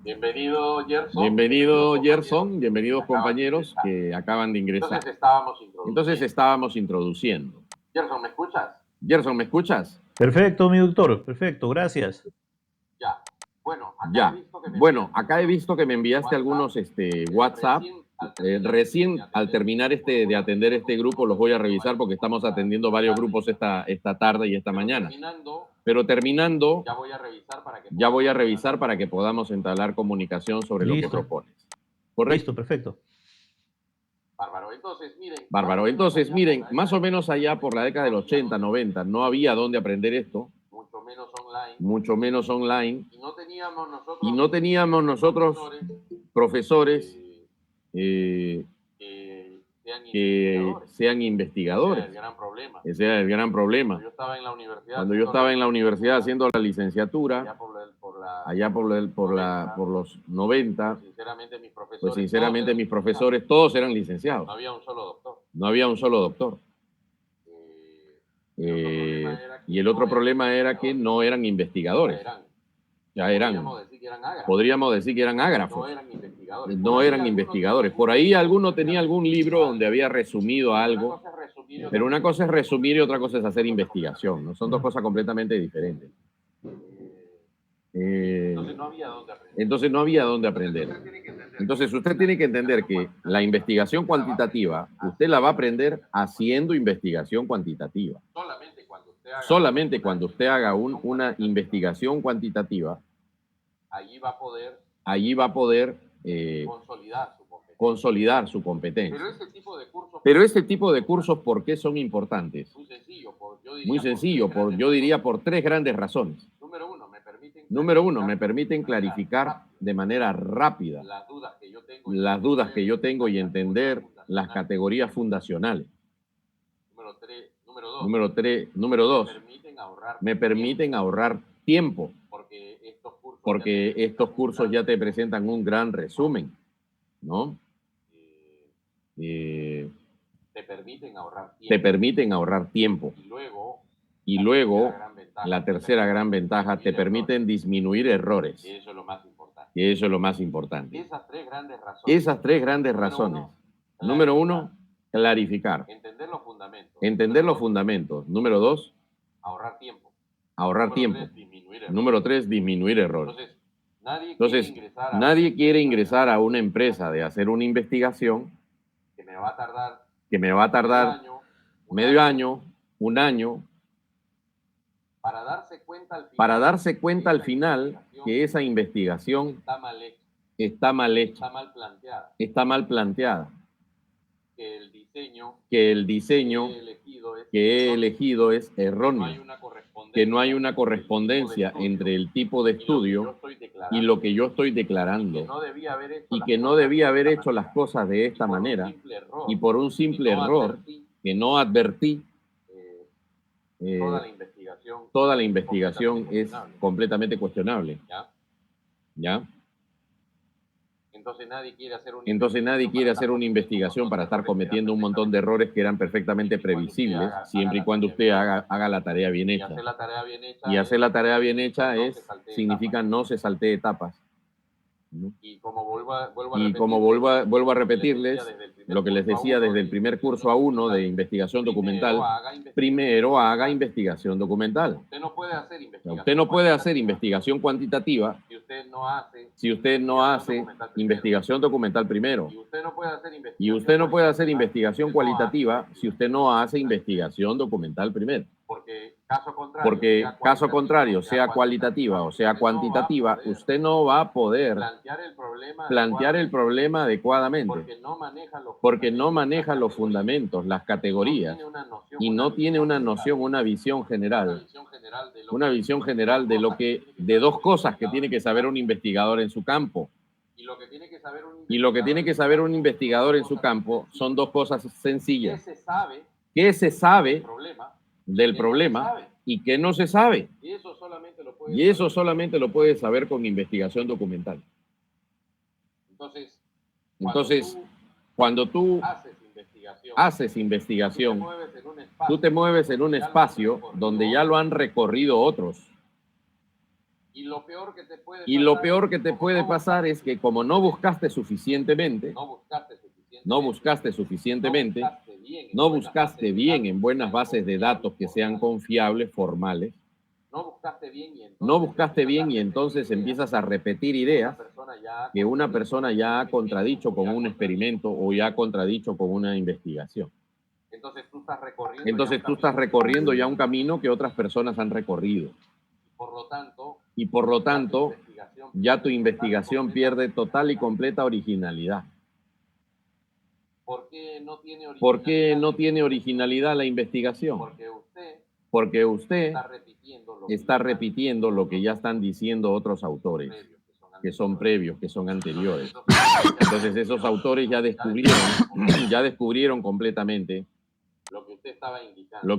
Bienvenido, Gerson. Bienvenido, Gerson. Bienvenidos, compañeros que acaban de ingresar. Entonces estábamos introduciendo. Gerson, ¿me escuchas? Gerson, ¿me escuchas? Perfecto, mi doctor. Perfecto, gracias. Ya. Bueno, acá he visto que me enviaste algunos WhatsApp. Recién al terminar de atender este grupo los voy a revisar porque estamos atendiendo varios grupos esta tarde y esta mañana. Pero terminando, ya voy a revisar para que podamos entablar comunicación sobre lo que propones. ¿Correcto? Listo, perfecto. Bárbaro. Entonces, miren, más o menos allá por la década del 80, 90, no había dónde aprender esto, mucho menos online, Y no teníamos nosotros profesores que que sean investigadores. Ese era el gran problema. Cuando yo estaba en la universidad haciendo la licenciatura, allá por los 90, pues sinceramente mis profesores todos eran licenciados. No había un solo doctor. No había un solo doctor. Y el otro problema era que no eran investigadores. Podríamos decir que eran ágrafos. No eran investigadores. Por ahí alguno tenía algún libro donde había resumido algo, pero una cosa es resumir y otra cosa es hacer investigación, ¿no? Son dos cosas completamente diferentes. Entonces no había dónde aprender. Entonces usted tiene que entender que la investigación cuantitativa, usted la va a aprender haciendo investigación cuantitativa. Solamente cuando usted haga una investigación cuantitativa, allí va a poder consolidar su competencia. Pero este tipo de cursos, ¿por qué son importantes? Muy sencillo, yo diría por tres grandes razones. Número uno, me permiten clarificar de manera rápida las dudas que yo tengo y entender las categorías fundacionales. Número dos, me permiten ahorrar tiempo, porque estos cursos ya te presentan un gran resumen, ¿no? Te permiten ahorrar tiempo. Y luego, la tercera gran ventaja, te permiten disminuir errores. Y eso es lo más importante. Esas tres grandes razones. Número uno, clarificar. Entender los fundamentos. Número dos, ahorrar tiempo. Número tres, disminuir errores. Entonces, nadie quiere ingresar a una empresa de hacer una investigación que me va a tardar medio año, un año, para darse cuenta al final que esa investigación está mal hecha, está mal planteada, que el diseño que he elegido es erróneo, que no hay una correspondencia entre el tipo de estudio y lo que yo estoy declarando, y que no debía haber hecho las cosas de esta manera, y por un simple error que no advertí, toda la investigación es completamente cuestionable. ¿Ya? Entonces nadie quiere hacer una investigación para estar cometiendo un montón de errores que eran perfectamente previsibles, siempre y cuando usted haga la tarea bien hecha. Y hacer la tarea bien hecha significa no se saltee etapas. ¿No? Y como vuelvo a repetirles, lo que les decía desde el primer curso a uno de investigación documental, primero haga investigación documental. Usted no puede hacer investigación cuantitativa si usted no hace investigación documental primero. Y usted no puede hacer investigación cualitativa si usted no hace investigación documental primero. Porque caso contrario, sea cualitativa o sea cuantitativa, usted no va a poder plantear el problema adecuadamente, porque no maneja los fundamentos, las categorías, y no tiene una noción, una visión general de dos cosas que tiene que saber un investigador en su campo. Y lo que tiene que saber un investigador en su campo son dos cosas sencillas. ¿Qué se sabe del problema y qué no se sabe? Y eso solamente lo puedes saber con investigación documental. Entonces, cuando tú haces investigación, tú te mueves en un espacio donde ya lo han recorrido otros. Y lo peor que te puede Y lo peor que te puede pasar es que como no buscaste suficientemente, no buscaste bien en buenas bases de datos que sean confiables, formales, no buscaste bien y entonces empiezas a repetir ideas que una persona ya ha contradicho con un experimento o ya ha contradicho con una investigación. Entonces Tú estás recorriendo ya un camino que otras personas han recorrido. Y por lo tanto, ya tu investigación pierde total y completa originalidad. ¿Por qué no tiene originalidad la investigación? Porque usted está repitiendo lo que ya están diciendo otros autores, que son previos, que son anteriores. Entonces esos autores ya descubrieron completamente lo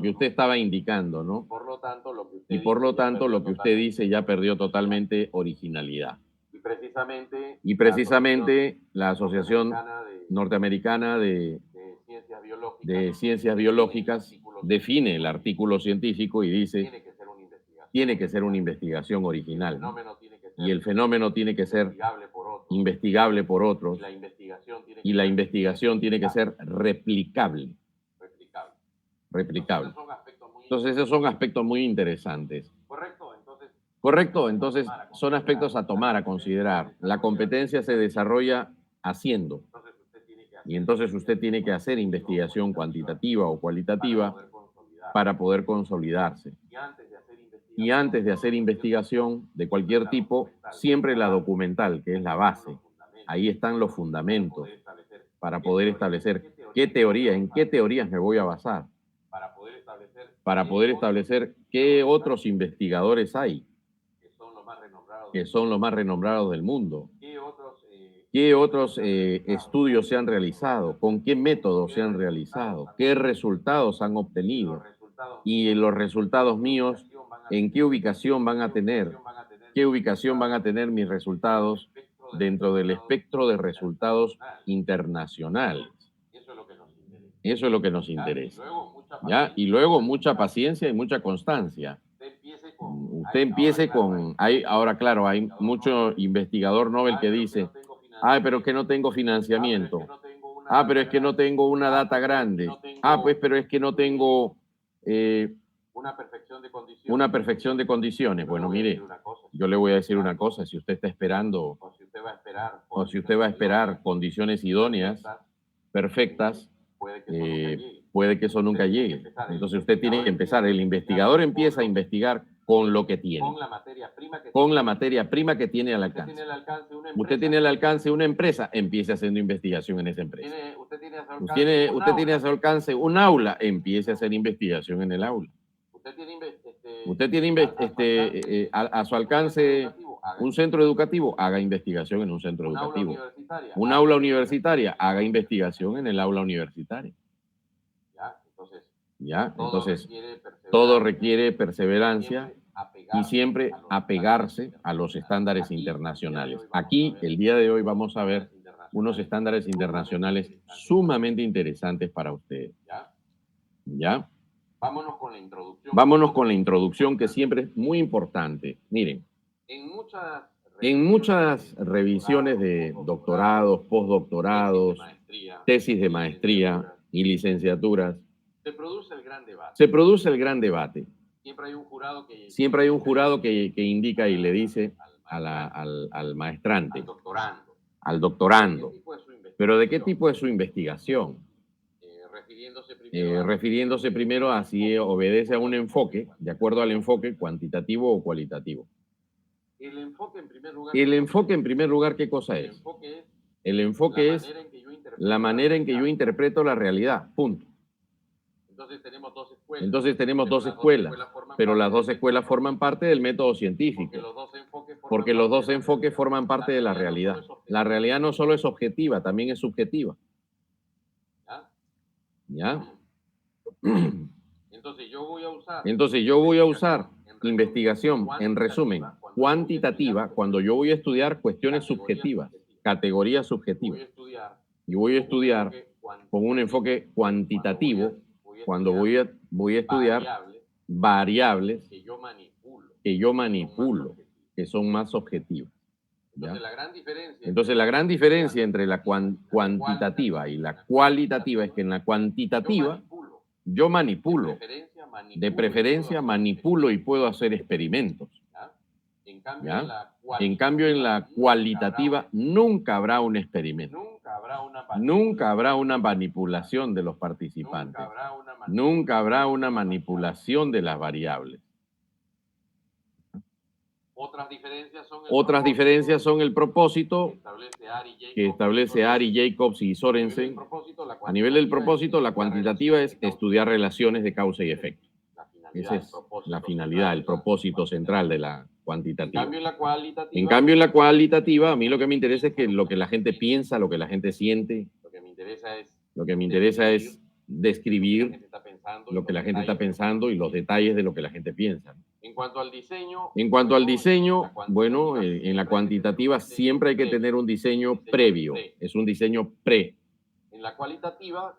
que usted estaba indicando, ¿no? Y por lo tanto lo que usted dice ya perdió totalmente originalidad. Y precisamente la Asociación Norteamericana de Ciencias Biológicas define el artículo científico y dice tiene que ser una investigación original, ¿no? Y el fenómeno tiene que ser investigable por otros y la investigación tiene que ser replicable. Entonces esos son aspectos muy interesantes. Correcto, entonces son aspectos a tomar, a considerar. La competencia se desarrolla haciendo. Y entonces usted tiene que hacer investigación cuantitativa o cualitativa para poder consolidarse. Y antes de hacer investigación de cualquier tipo, siempre la documental, que es la base. Ahí están los fundamentos para poder establecer en qué teorías me voy a basar, para poder establecer qué otros investigadores hay, que son los más renombrados del mundo, qué otros estudios se han realizado, con qué métodos se han realizado, qué resultados han obtenido y los resultados míos, en qué ubicación van a tener, mis resultados dentro del espectro de resultados internacionales. Eso es lo que nos interesa. ¿Ya? Y luego mucha paciencia y mucha constancia. Usted empiece con... ahora, claro, hay mucho investigador Nobel que dice, pero es que no tengo financiamiento. Pero es que no tengo una data grande. Pues, pero es que no tengo una perfección de condiciones. Bueno, mire, yo le voy a decir una cosa, si usted está esperando o si usted va a esperar condiciones idóneas, perfectas, puede que eso nunca llegue. Entonces usted tiene que empezar, el investigador empieza a investigar con lo que tiene, con la materia prima que tiene al alcance. Usted tiene al alcance una empresa, empiece haciendo investigación en esa empresa. Usted tiene a su alcance un aula, empiece a hacer investigación en el aula. Usted tiene a su alcance un centro educativo, haga investigación en un centro educativo. Un aula universitaria, haga investigación en el aula universitaria. ¿Ya? Entonces, todo requiere perseverancia y siempre apegarse a los estándares internacionales. Aquí, el día de hoy, vamos a ver unos estándares internacionales sumamente interesantes para ustedes. ¿Ya? Vámonos con la introducción, que siempre es muy importante. Miren, en muchas revisiones de doctorados, postdoctorados, tesis de maestría y licenciaturas, se produce el gran debate. Siempre hay un jurado que indica y le dice al maestrante, al doctorando, pero ¿de qué tipo es su investigación? Refiriéndose primero a si obedece a un enfoque, de acuerdo al enfoque cuantitativo o cualitativo. El enfoque, en primer lugar, ¿qué cosa es? El enfoque es la manera en que yo interpreto la realidad, punto. Entonces tenemos dos escuelas, pero las dos escuelas forman parte del método científico, porque los dos enfoques forman parte de la realidad. La realidad no solo es objetiva, también es subjetiva. ¿Ya? Entonces yo voy a usar investigación, en resumen, cuantitativa, cuando yo voy a estudiar cuestiones subjetivas, categorías subjetivas. Y voy a estudiar con un enfoque cuantitativo cuando voy a estudiar variables que yo manipulo que son más objetivas. ¿Ya? Entonces, la gran diferencia entre la cuantitativa y la cualitativa es que en la cuantitativa yo manipulo, de preferencia manipulo y puedo hacer experimentos. ¿Ya? En cambio, en la cualitativa nunca habrá un experimento. Nunca habrá una manipulación de los participantes. Nunca habrá una manipulación de las variables. Otras diferencias son el propósito que establece Ari, Jacobs y Sorensen. A nivel del propósito, la cuantitativa es estudiar relaciones de causa y efecto. Esa es la finalidad, el propósito central de la cuantitativa. En cambio, en la cualitativa, a mí lo que me interesa es que lo que la gente piensa, lo que la gente siente, lo que me interesa es describir lo que la gente está pensando y los detalles de lo que la gente piensa. En cuanto al diseño, bueno, en la cuantitativa siempre hay que tener un diseño previo, es un diseño pre.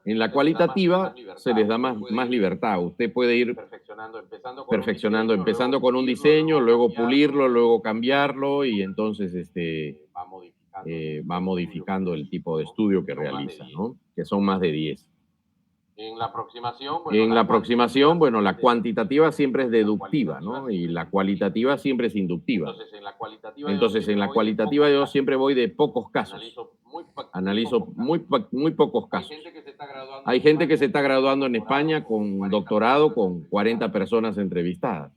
En la cualitativa se les da más libertad. Usted puede ir perfeccionando, empezando con un diseño, luego pulirlo, luego cambiarlo y entonces va modificando el tipo de estudio que realiza, ¿no? Que son más de 10. En la aproximación, bueno, la cuantitativa siempre es deductiva, ¿no? Y la cualitativa siempre es inductiva. Entonces, en la cualitativa yo siempre voy de pocos casos. Analizo muy pocos casos. Hay gente que se está graduando en España con doctorado con 40 personas entrevistadas.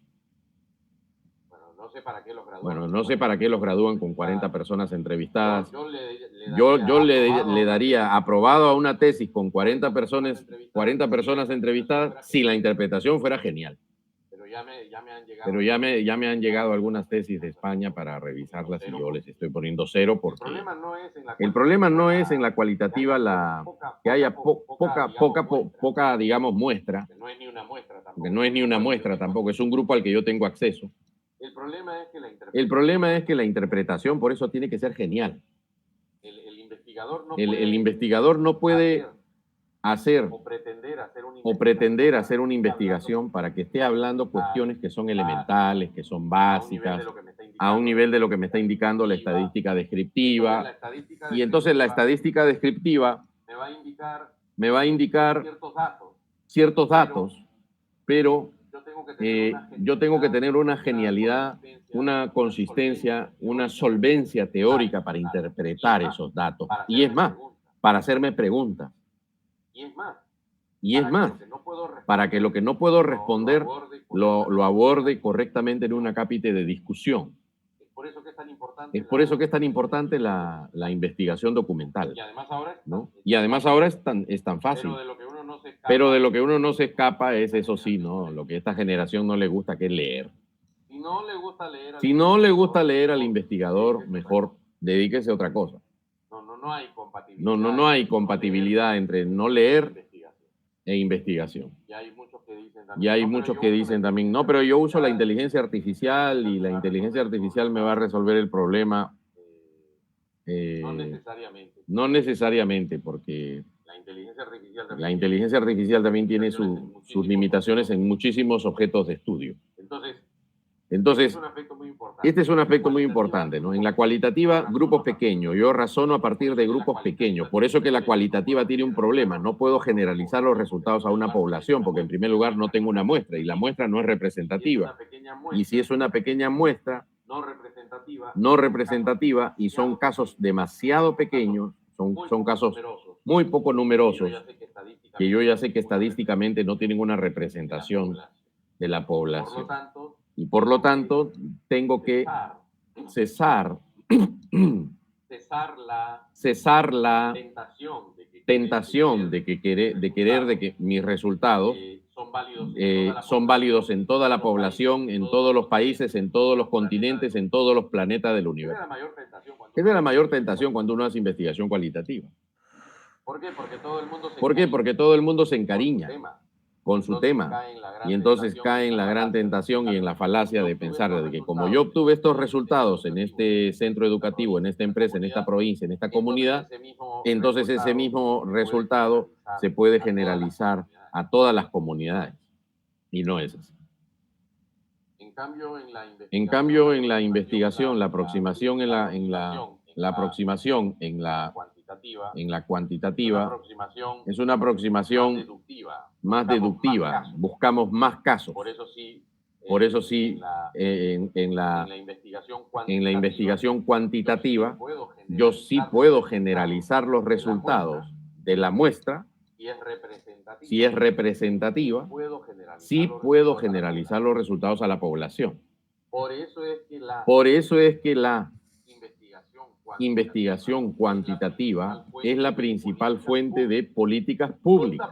Bueno, no sé para qué los gradúan con 40 personas entrevistadas. Yo le daría aprobado a una tesis con 40 personas entrevistadas si la interpretación fuera genial. Pero ya me han llegado algunas tesis de España para revisarlas y yo les estoy poniendo 0 porque el problema no es en la cualitativa que haya poca, digamos, muestra, porque no es ni una muestra tampoco, es un grupo al que yo tengo acceso. El problema es que la interpretación por eso tiene que ser genial. El investigador no puede hacer o pretender hacer una investigación para que esté hablando cuestiones que son elementales, que son básicas, a un nivel de lo que me está indicando la estadística descriptiva. Y entonces la estadística descriptiva me va a indicar ciertos datos, pero yo tengo que tener una genialidad, una consistencia, una solvencia teórica para interpretar esos datos. Y es más, para hacerme preguntas. Y es más, para que lo que no puedo responder lo aborde correctamente en una cápita de discusión. Es por eso que es tan importante la investigación documental. ¿no? Y además ahora es tan fácil. Pero de lo que uno no se escapa es eso sí, ¿no? Lo que a esta generación no le gusta, que es leer. Si no le gusta leer al investigador, mejor dedíquese a otra cosa. No hay compatibilidad entre no leer e investigación. Y hay muchos que dicen también, no, pero yo uso la inteligencia artificial y la inteligencia artificial me va a resolver el problema. No necesariamente, porque la inteligencia artificial también tiene sus limitaciones en muchísimos objetos de estudio. Entonces, este es un aspecto muy importante, ¿no? En la cualitativa, grupos pequeños. Yo razono a partir de grupos pequeños. Por eso que la cualitativa tiene un problema. No puedo generalizar los resultados a una población, porque en primer lugar no tengo una muestra y la muestra no es representativa. Y si es una pequeña muestra, no representativa y son casos demasiado pequeños, son casos muy poco numerosos, que yo ya sé que estadísticamente no tienen una representación de la población. Y por lo tanto, tengo que cesar la tentación de que mis resultados son válidos en toda la población, en todos los países, en todos los continentes, en todos los planetas del universo. Esa es la mayor tentación cuando uno hace investigación cualitativa. ¿Por qué? Porque todo el mundo se encariña con su tema y entonces cae en la gran tentación y en la falacia de pensar de que como yo obtuve estos resultados en este centro educativo, en esta empresa, en esta provincia, en esta comunidad, entonces ese mismo resultado se puede generalizar a todas las comunidades y no es así. En cambio, en la investigación, la aproximación la aproximación en la cuantitativa es una aproximación más deductiva. Buscamos más casos. Por eso sí, en la investigación cuantitativa, yo sí puedo generalizar los resultados de la muestra. Si es representativa, sí puedo generalizar los resultados a la población. Por eso es que la investigación cuantitativa es la principal fuente de políticas públicas.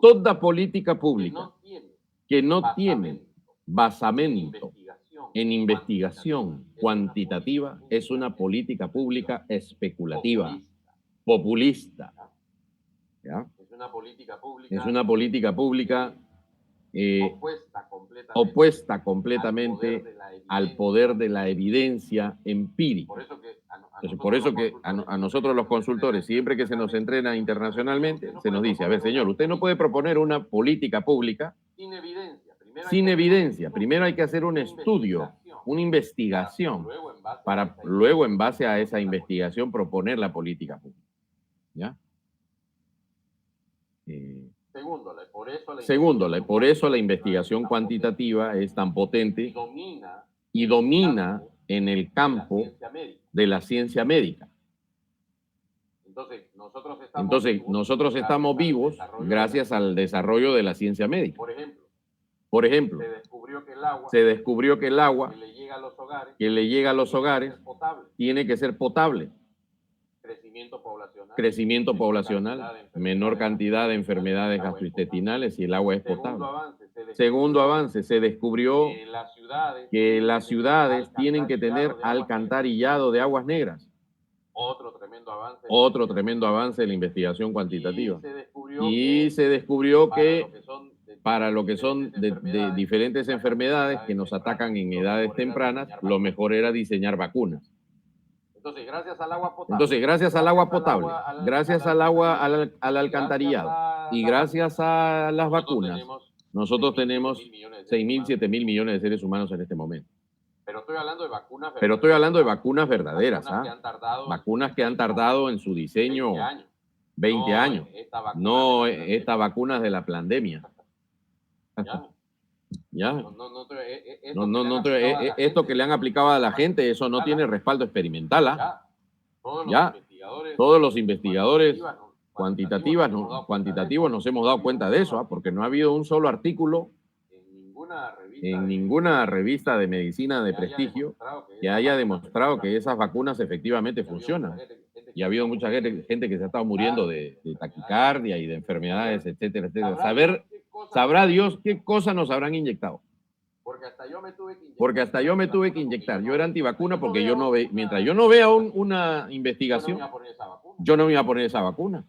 Toda política pública que no tiene basamento en investigación cuantitativa es una política pública especulativa, populista. ¿Ya? Es una política pública opuesta completamente al poder de la evidencia empírica. Entonces, por eso que a nosotros los consultores, siempre que se nos entrena internacionalmente, se nos dice, a ver, señor, usted no puede proponer una política pública sin evidencia. Primero hay que hacer un estudio, una investigación, para luego, en base a esa investigación, proponer la política pública. ¿Ya? Segundo, por eso la investigación cuantitativa es tan potente y domina en el campo de la ciencia médica. Entonces, nosotros estamos vivos gracias al desarrollo de la ciencia médica. Por ejemplo, se descubrió que el agua que le llega a los hogares tiene que ser potable. Crecimiento poblacional, menor cantidad de enfermedades gastrointestinales si el agua es potable. Segundo avance, se descubrió que las ciudades tienen que tener alcantarillado de aguas negras. Otro tremendo avance en la investigación cuantitativa. Y se descubrió que para lo que son de diferentes enfermedades que nos atacan en edades tempranas, lo mejor era diseñar vacunas. Entonces, gracias al agua potable, gracias al agua, al alcantarillado y gracias a las vacunas, nosotros tenemos 6.000, 7.000 millones de seres humanos en este momento. Pero estoy hablando de vacunas verdaderas, vacunas que han tardado en su diseño 20 años. No estas vacunas de la pandemia. ¿Ya? Esto que le han aplicado a la gente, eso no tiene respaldo experimental. ¿Ya? Todos los investigadores cuantitativos nos hemos dado cuenta de eso, porque no ha habido un solo artículo en ninguna revista de medicina de prestigio que haya demostrado que esas vacunas efectivamente funcionan. Y ha habido mucha gente que se ha estado muriendo de taquicardia y de enfermedades, etcétera, etcétera. Sabrá Dios qué cosa nos habrán inyectado. Porque hasta yo me tuve que inyectar. Yo era antivacuna porque mientras yo no vea una investigación, yo no me iba a poner esa vacuna.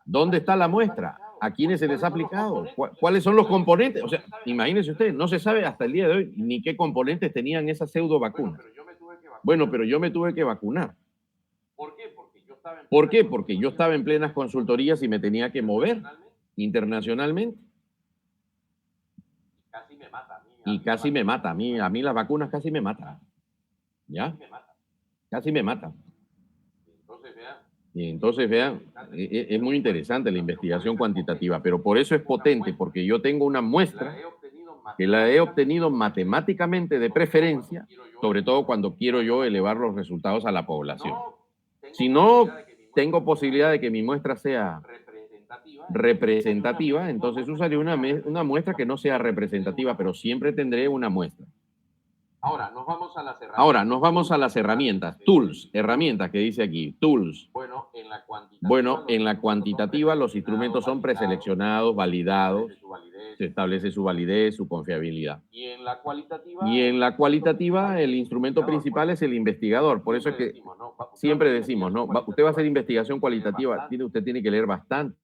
¿Dónde está la muestra? ¿A quiénes se les ha aplicado? ¿Cuáles son los componentes? O sea, imagínense ustedes, no se sabe hasta el día de hoy ni qué componentes tenían esas pseudo vacunas. Bueno, pero yo me tuve que vacunar. ¿Por qué? Porque yo estaba en plenas consultorías y me tenía que mover internacionalmente. Y casi me mata. A mí las vacunas casi me matan. ¿Ya? Casi me matan. Y entonces, vean, es muy interesante la investigación cuantitativa, pero por eso es potente, porque yo tengo una muestra que la he obtenido matemáticamente de preferencia, sobre todo cuando quiero yo elevar los resultados a la población. Si no tengo posibilidad de que mi muestra sea representativa, entonces usaré una muestra que no sea representativa, pero siempre tendré una muestra. Ahora, nos vamos a las herramientas. Tools, herramientas que dice aquí, tools. Bueno, en la cuantitativa los instrumentos son preseleccionados, validados, se establece su validez, su confiabilidad. Y en la cualitativa el instrumento principal es el investigador. Por eso es que siempre decimos, ¿no? Usted va a hacer investigación cualitativa, usted tiene que leer bastante.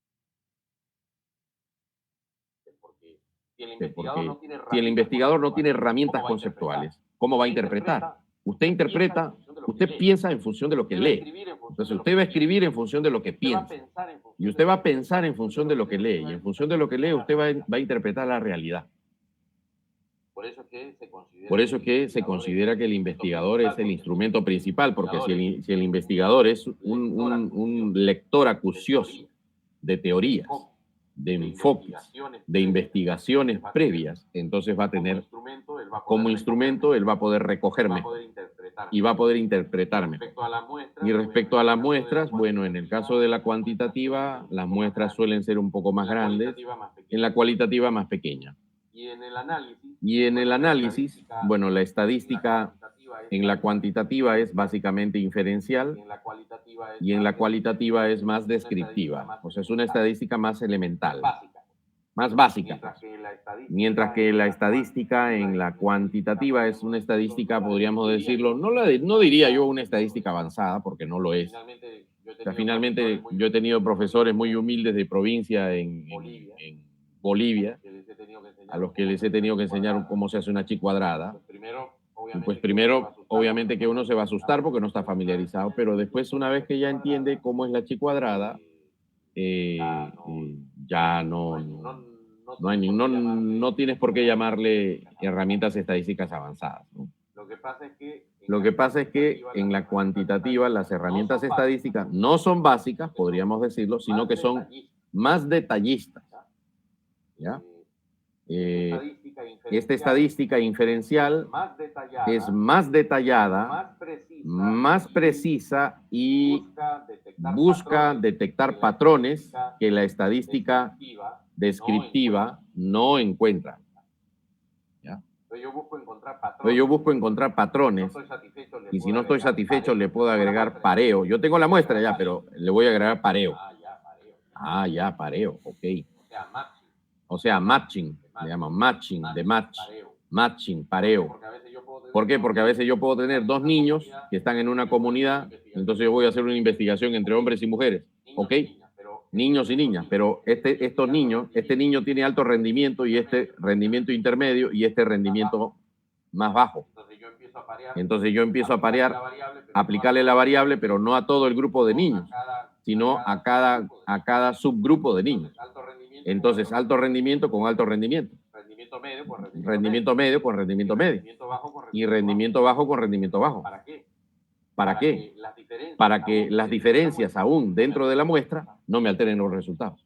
Porque si el investigador no tiene herramientas conceptuales, ¿cómo va a interpretar? Usted interpreta, usted piensa en función de lo que lee. Entonces usted va a escribir en función de lo que piensa. Y usted va a pensar en función de lo que lee. Y en función de lo que lee, usted va a interpretar la realidad. Por eso es que se considera que el investigador es el instrumento principal, porque si el investigador es un lector acucioso de teorías, de enfoques, de investigaciones previas, entonces va a tener, como instrumento, él va a poder recoger mejor y va a poder interpretar mejor. Y respecto a las muestras, bueno, en el caso de la cuantitativa, las muestras suelen ser un poco más grandes, en la cualitativa más pequeña. Y en el análisis, bueno, la estadística en la cuantitativa es básicamente inferencial y en la cualitativa es más descriptiva. O sea, es una estadística más elemental, más básica. Mientras que la estadística en la cuantitativa es una estadística, podríamos decirlo, no diría yo una estadística avanzada, porque no lo es. O sea, finalmente yo he tenido profesores muy humildes de provincia en Bolivia, a los que les he tenido que enseñar cómo se hace una chi cuadrada. Y pues primero, obviamente que uno se va a asustar porque no está familiarizado, pero después una vez que ya entiende cómo es la chi cuadrada, ya no tienes por qué llamarle herramientas estadísticas avanzadas, ¿no? Lo que pasa es que en la cuantitativa las herramientas estadísticas no son básicas, podríamos decirlo, sino que son más detallistas, ¿ya? Esta estadística inferencial es más detallada, más precisa y busca detectar patrones que la estadística descriptiva no encuentra. ¿Ya? Entonces yo busco encontrar patrones y si no estoy satisfecho le puedo agregar pareo. Yo tengo la muestra ya, pero le voy a agregar pareo. Ah, ya, pareo, ok. O sea, matching, le llaman matching, de match, matching, pareo. ¿Por qué? Porque a veces yo puedo tener dos niños que están en una comunidad, entonces yo voy a hacer una investigación entre hombres y mujeres, ¿ok? Niños y niñas, pero este niño tiene alto rendimiento y este rendimiento intermedio y este rendimiento más bajo. Entonces yo empiezo a parear, aplicarle la variable, pero no a todo el grupo de niños, sino a cada subgrupo de niños. Entonces, alto rendimiento con alto rendimiento. Rendimiento medio con rendimiento medio. Y rendimiento bajo con rendimiento bajo. ¿Para qué? Para que las diferencias aún dentro de la muestra no me alteren los resultados.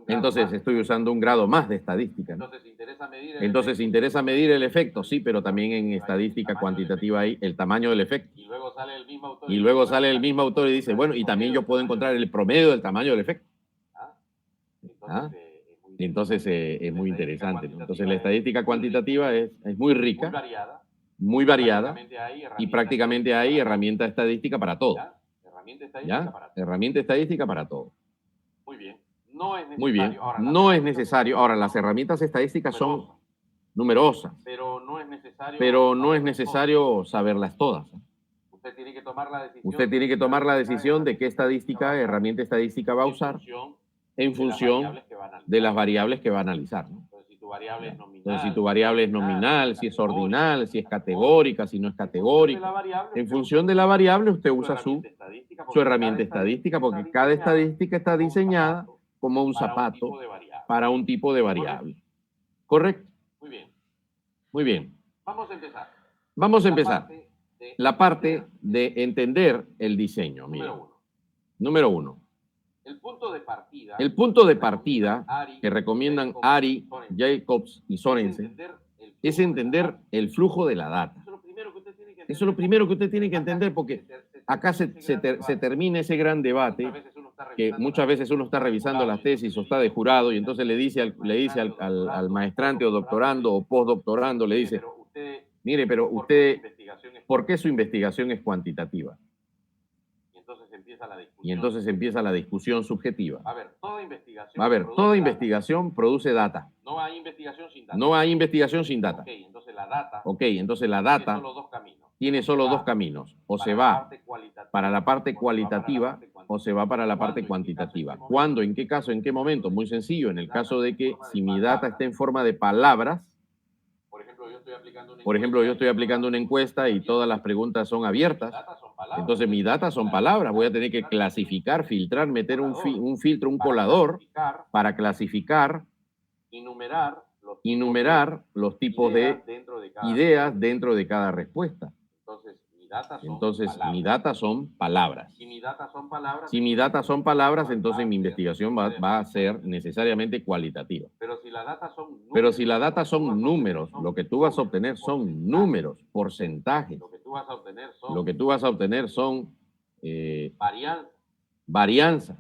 Entonces estoy usando un grado más de estadística, ¿no? Entonces interesa medir el efecto, sí, pero también en estadística cuantitativa hay el tamaño del efecto. Y luego sale el mismo autor y dice, bueno, y también yo puedo encontrar el promedio del tamaño del efecto. ¿Ah? Entonces es muy interesante, ¿no? Entonces la estadística cuantitativa es muy rica, muy variada y prácticamente hay herramienta estadística para todo. ¿Ya? Herramienta estadística para todo. Muy bien. No es necesario. Ahora, las herramientas estadísticas son numerosas, pero no es necesario saberlas todas. Usted tiene que tomar la decisión de qué herramienta estadística va a usar en función de las variables que va a analizar, ¿no? Entonces, si tu variable es nominal, si es ordinal, si es categórica, si no es categórica. En función de la variable, usted usa su herramienta estadística, porque cada estadística está diseñada como un zapato para un tipo de variable. ¿Correcto? Muy bien. Vamos a empezar. La parte de entender el diseño. Mira. Número uno. El punto de partida que recomiendan Ari, Jacobs y Sorensen es entender el flujo de la data. Eso es lo primero que usted tiene que entender, porque acá se termina ese gran debate que muchas veces uno está revisando las tesis o está de jurado y entonces le dice al maestrante o doctorando o postdoctorando, le dice, mire, pero usted, ¿por qué su investigación es cuantitativa? Y entonces empieza la discusión subjetiva. A ver, toda investigación produce data. No hay investigación sin data. Ok, entonces la data tiene solo dos caminos. O se va para la parte cualitativa o se va para la parte cuantitativa. ¿Cuándo? ¿En qué caso? ¿En qué momento? Muy sencillo. En el caso de que si mi data está en forma de palabras, por ejemplo, yo estoy aplicando una encuesta y todas las preguntas son abiertas. Entonces, mi data son palabras. Voy a tener que clasificar, filtrar, meter un filtro, un colador para clasificar enumerar los tipos de ideas dentro de cada respuesta. Entonces, mi data son palabras. Si mi data son palabras, Si mi data son palabras, entonces mi investigación va a ser necesariamente cualitativa. pero si la data son números, Pero si la data son números, lo que tú vas a obtener son números, porcentajes. lo que tú vas a obtener son Lo que tú vas a obtener son varianzas, varianzas.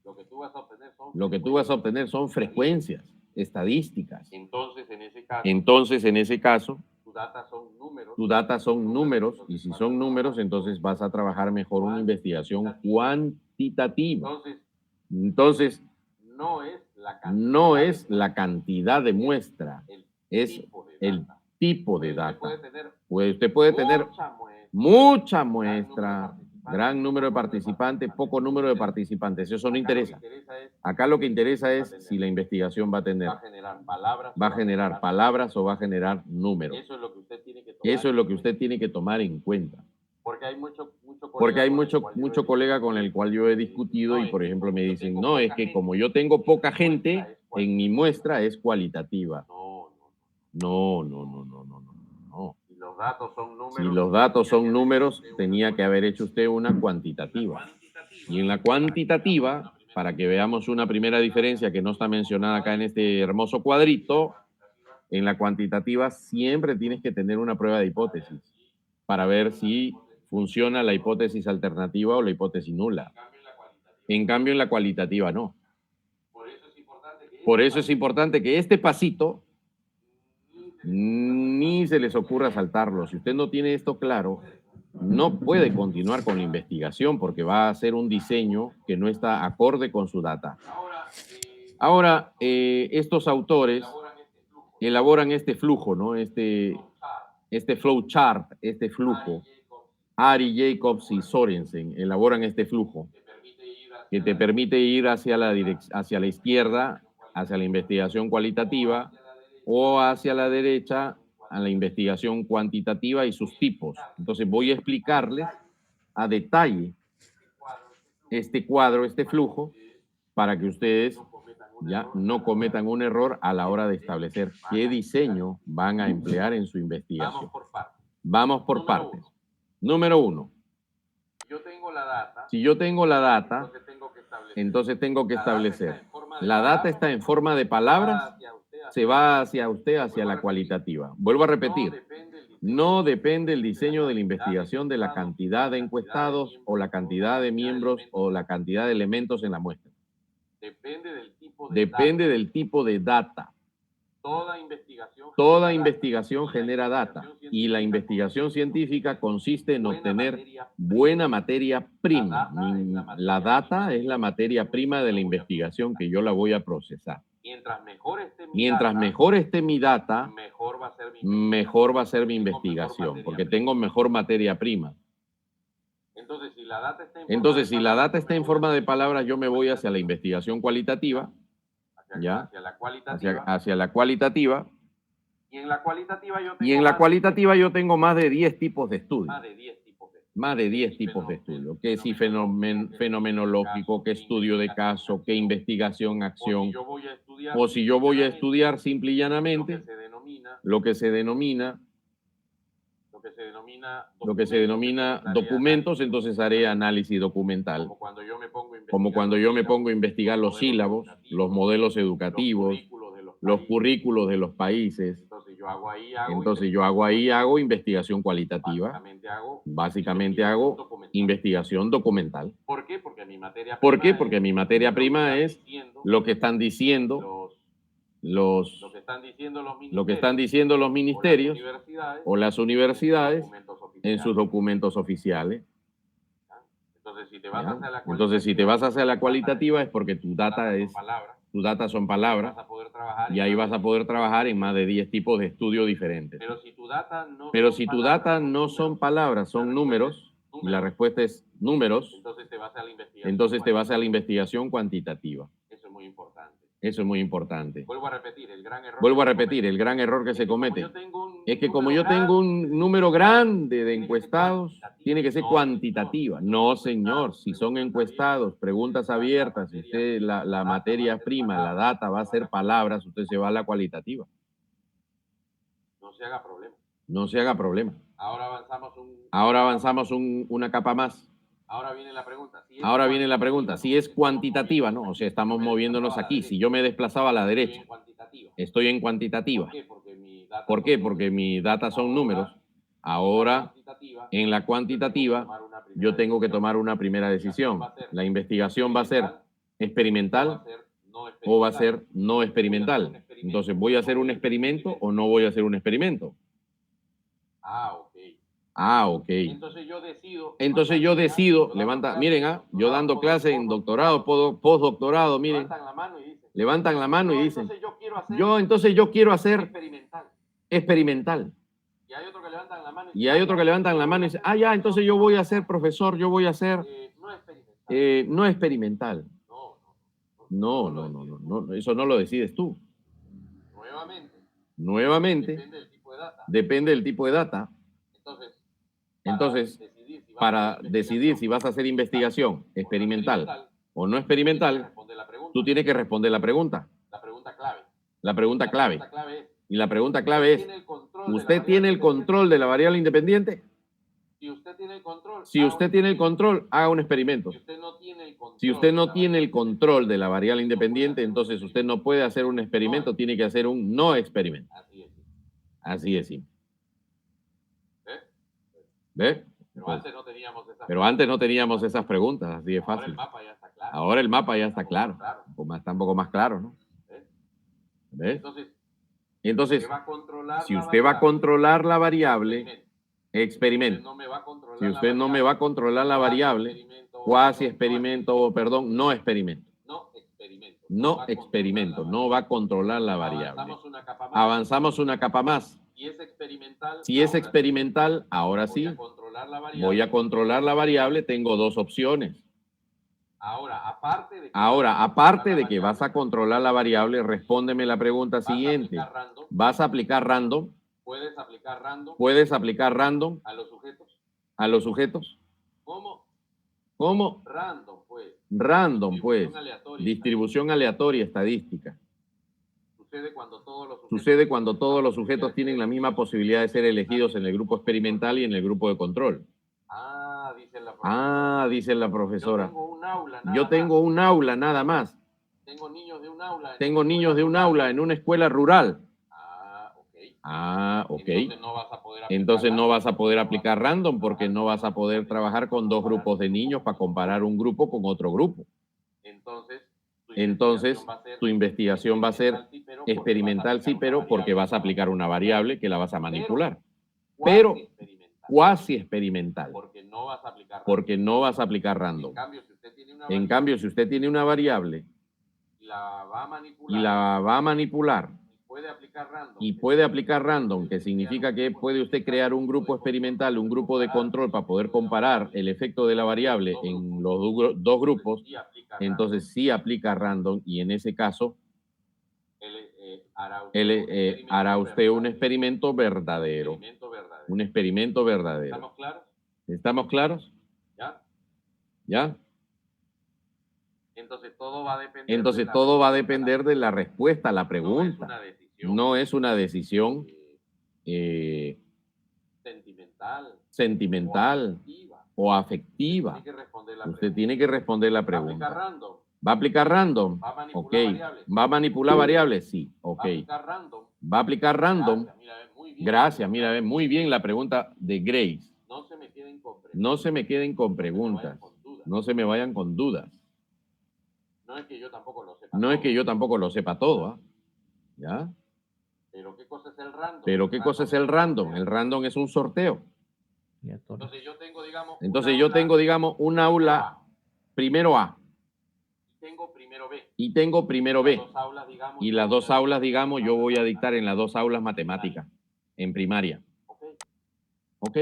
lo que tú vas a obtener son Lo que tú vas a obtener son frecuencias, estadísticas. Entonces, en ese caso, Tu tu data son números, y si son números, entonces vas a trabajar mejor una investigación cuantitativa. Entonces, no es la cantidad de muestra, es el tipo de data. Pues usted puede tener mucha muestra, gran número de participantes, poco número de participantes. Eso no interesa. Acá lo que interesa es si la investigación va a generar palabras o va a generar números. Eso es lo que usted tiene que tomar en cuenta. Porque Hay mucho colega con el cual yo he discutido y, por ejemplo, me dicen, no, es que como yo tengo poca gente, en mi muestra es cualitativa. No. Si los datos son números, tenía que haber hecho usted una cuantitativa. Y en la cuantitativa, para que veamos una primera diferencia que no está mencionada acá en este hermoso cuadrito, en la cuantitativa siempre tienes que tener una prueba de hipótesis para ver si funciona la hipótesis alternativa o la hipótesis nula. En cambio, en la cualitativa no. Por eso es importante que este pasito ni se les ocurra saltarlo. Si usted no tiene esto claro, no puede continuar con la investigación porque va a hacer un diseño que no está acorde con su data. Ahora, estos autores elaboran este flujo, ¿no? Este flow chart, este flujo. Ari, Jacobs y Sorensen elaboran este flujo que te permite ir hacia la izquierda, hacia la investigación cualitativa, o hacia la derecha a la investigación cuantitativa y sus tipos. Entonces voy a explicarles a detalle este cuadro, este flujo, para que ustedes ya no cometan un error a la hora de establecer qué diseño van a emplear en su investigación. Vamos por partes. Número 1. Si yo tengo la data, entonces tengo que establecer. La data está en forma de palabras, se va hacia usted, hacia la cualitativa. Vuelvo a repetir, no depende el diseño de la investigación de la cantidad de encuestados o la cantidad de miembros o la cantidad de elementos en la muestra. Depende del tipo de data. Toda investigación genera data y la investigación científica consiste en obtener buena materia prima. La data es la materia prima de la investigación que yo la voy a procesar. Mientras mejor esté mi data, mejor va a ser mi investigación, porque tengo mejor materia prima. Entonces, si la data está en forma de palabras, yo me voy hacia la investigación cualitativa, ¿ya? Hacia la cualitativa. Y en la cualitativa yo tengo más de 10 tipos de estudios. Más de 10 tipos de estudios. Que si fenomenológico, que estudio de caso, que investigación, acción. O si yo voy a estudiar simple y llanamente lo que se denomina documentos, entonces haré análisis documental. Como cuando yo me pongo a investigar los sílabos, los modelos educativos, los currículos de los países. Entonces yo hago investigación cualitativa. Básicamente hago investigación documental. ¿Por qué? Porque mi materia prima es lo que están diciendo los ministerios o las universidades en sus documentos oficiales. Entonces, si te vas hacia la cualitativa es porque tu data son palabras y ahí vas a poder trabajar en más de 10 tipos de estudios diferentes. Pero si tu data no son palabras, son números, y la respuesta es números, entonces te vas a la investigación cuantitativa. Eso es muy importante. Vuelvo a repetir, el gran error que se comete es que como yo tengo un número grande de encuestados, tiene que ser cuantitativa. No, señor, si son encuestados, preguntas abiertas, si usted la materia prima, la data va a ser palabras, usted se va a la cualitativa. se haga problema. No se haga problema. Ahora avanzamos Ahora avanzamos una capa más. Ahora viene la pregunta. Ahora viene la pregunta. Si es cuantitativa, ¿no? O sea, estamos moviéndonos aquí. Si yo me desplazaba a la derecha, estoy en cuantitativa. ¿Por qué? Porque mis datos son números. Ahora, en la cuantitativa, yo tengo que tomar una primera decisión. La investigación va a ser experimental o va a ser no experimental. Entonces, ¿voy a hacer un experimento o no voy a hacer un experimento? Ah, ok. Entonces yo decido, levanta, miren, yo dando clase en doctorado, postdoctorado, miren, levantan la mano y dicen, entonces yo quiero hacer experimental. Y hay otro que levantan la mano Y hay otro que levantan la mano y dice, ya, entonces yo voy a ser profesor, yo voy a ser no experimental. no experimental. No, eso no lo decides tú. Nuevamente, Depende del tipo de data. depende del tipo de data. Entonces, para decidir si vas a hacer investigación experimental o no experimental, tú tienes que responder la pregunta. La pregunta clave. La pregunta clave. es, Y la pregunta clave es, ¿usted tiene el control de la variable independiente? si usted tiene el control, Si usted tiene el control, haga un experimento. Si usted no tiene el control de la variable independiente, entonces usted no puede hacer un experimento, tiene que hacer un no experimento. Así es simple. ¿Ve? Pero antes no teníamos esas preguntas, así de fácil. Ahora el mapa ya está claro. Está un poco más claro, ¿no? ¿Ves? Entonces, si usted va a controlar la variable, experimento. Si usted no me va a controlar la variable, cuasi experimento, perdón, no experimento. No experimento, no va a controlar la variable. Avanzamos una capa más. Si es experimental, ahora sí, voy a controlar la variable, tengo dos opciones. Ahora, aparte de que vas a controlar la variable, respóndeme la pregunta siguiente. ¿Vas a aplicar random? ¿Puedes aplicar random a los sujetos? ¿Cómo? Random, pues. Distribución aleatoria estadística. Sucede cuando todos los sujetos tienen la misma posibilidad de ser elegidos en el grupo experimental y en el grupo de control. Dice la profesora. Yo tengo un aula nada más. Tengo niños de un aula en una escuela rural. Ok. Entonces no vas a poder aplicar random porque no vas a poder trabajar con dos grupos de niños para comparar un grupo con otro grupo. Entonces, tu investigación va a ser experimental, sí, pero porque vas a aplicar una variable que la vas a manipular. Pero cuasi experimental, porque no vas a aplicar random. En cambio, si usted tiene una variable y la va a manipular y puede aplicar random, que significa que puede usted crear un grupo experimental, un grupo de control para poder comparar el efecto de la variable en los dos grupos, entonces sí aplica random y en ese caso hará usted un experimento verdadero. Un experimento verdadero. ¿Estamos claros? ¿Ya? Entonces todo va a depender de la respuesta a la pregunta. No es una decisión sentimental o afectiva. Usted tiene que responder la pregunta. ¿Va a aplicar random? Ok. ¿Va a manipular variables? Sí. Ok. ¿Va a aplicar random? Gracias. Mira, muy bien la pregunta de Grace. No se me queden con preguntas. No se me vayan con dudas. No es que yo tampoco lo sepa. No es que yo tampoco lo sepa todo, ¿ya? Pero ¿qué cosa es el random? El random? El random es un sorteo. Entonces yo tengo, digamos, un aula primero A. Y tengo primero B. Y las dos aulas, digamos, yo voy a dictar en las dos aulas matemáticas, en primaria. ¿Ok?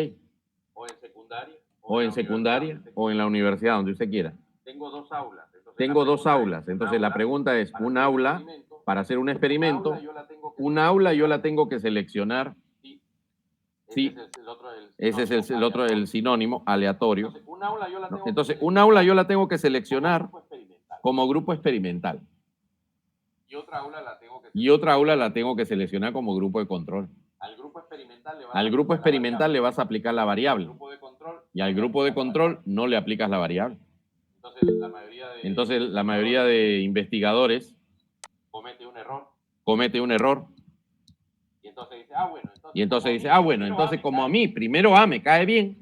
O en secundaria, o en la universidad, donde usted quiera. Tengo dos aulas. Entonces la pregunta es, un aula para hacer un experimento, un aula yo la tengo que seleccionar. Sí, ese es el otro, el sinónimo, aleatorio. Entonces, un aula yo la tengo que seleccionar como grupo experimental. Y otra aula la tengo que seleccionar como grupo de control. Al grupo experimental le vas a aplicar la variable. Y al grupo de control no le aplicas la variable. Entonces, la mayoría de investigadores comete un error. Y entonces dice, entonces como a mí primero A me cae bien,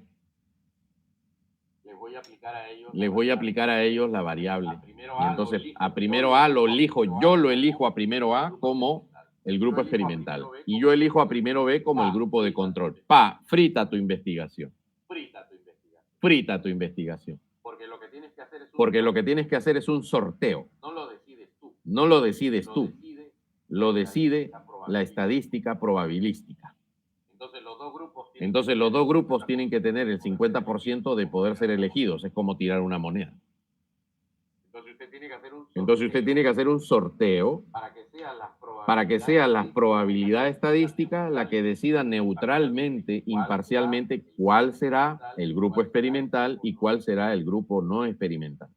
les voy a aplicar a ellos la variable. Y entonces a primero A lo elijo, yo lo elijo a primero A como el grupo experimental. Y yo elijo a primero B como el grupo de control. Frita tu investigación. Frita tu investigación. Porque lo que tienes que hacer es un sorteo. No lo decides tú. Lo decide la estadística probabilística. Entonces los dos grupos tienen que tener el 50% de poder ser elegidos. Es como tirar una moneda. Entonces usted tiene que hacer un sorteo para que sea la probabilidad estadística la que decida neutralmente, imparcialmente, cuál será el grupo experimental y cuál será el grupo no experimental.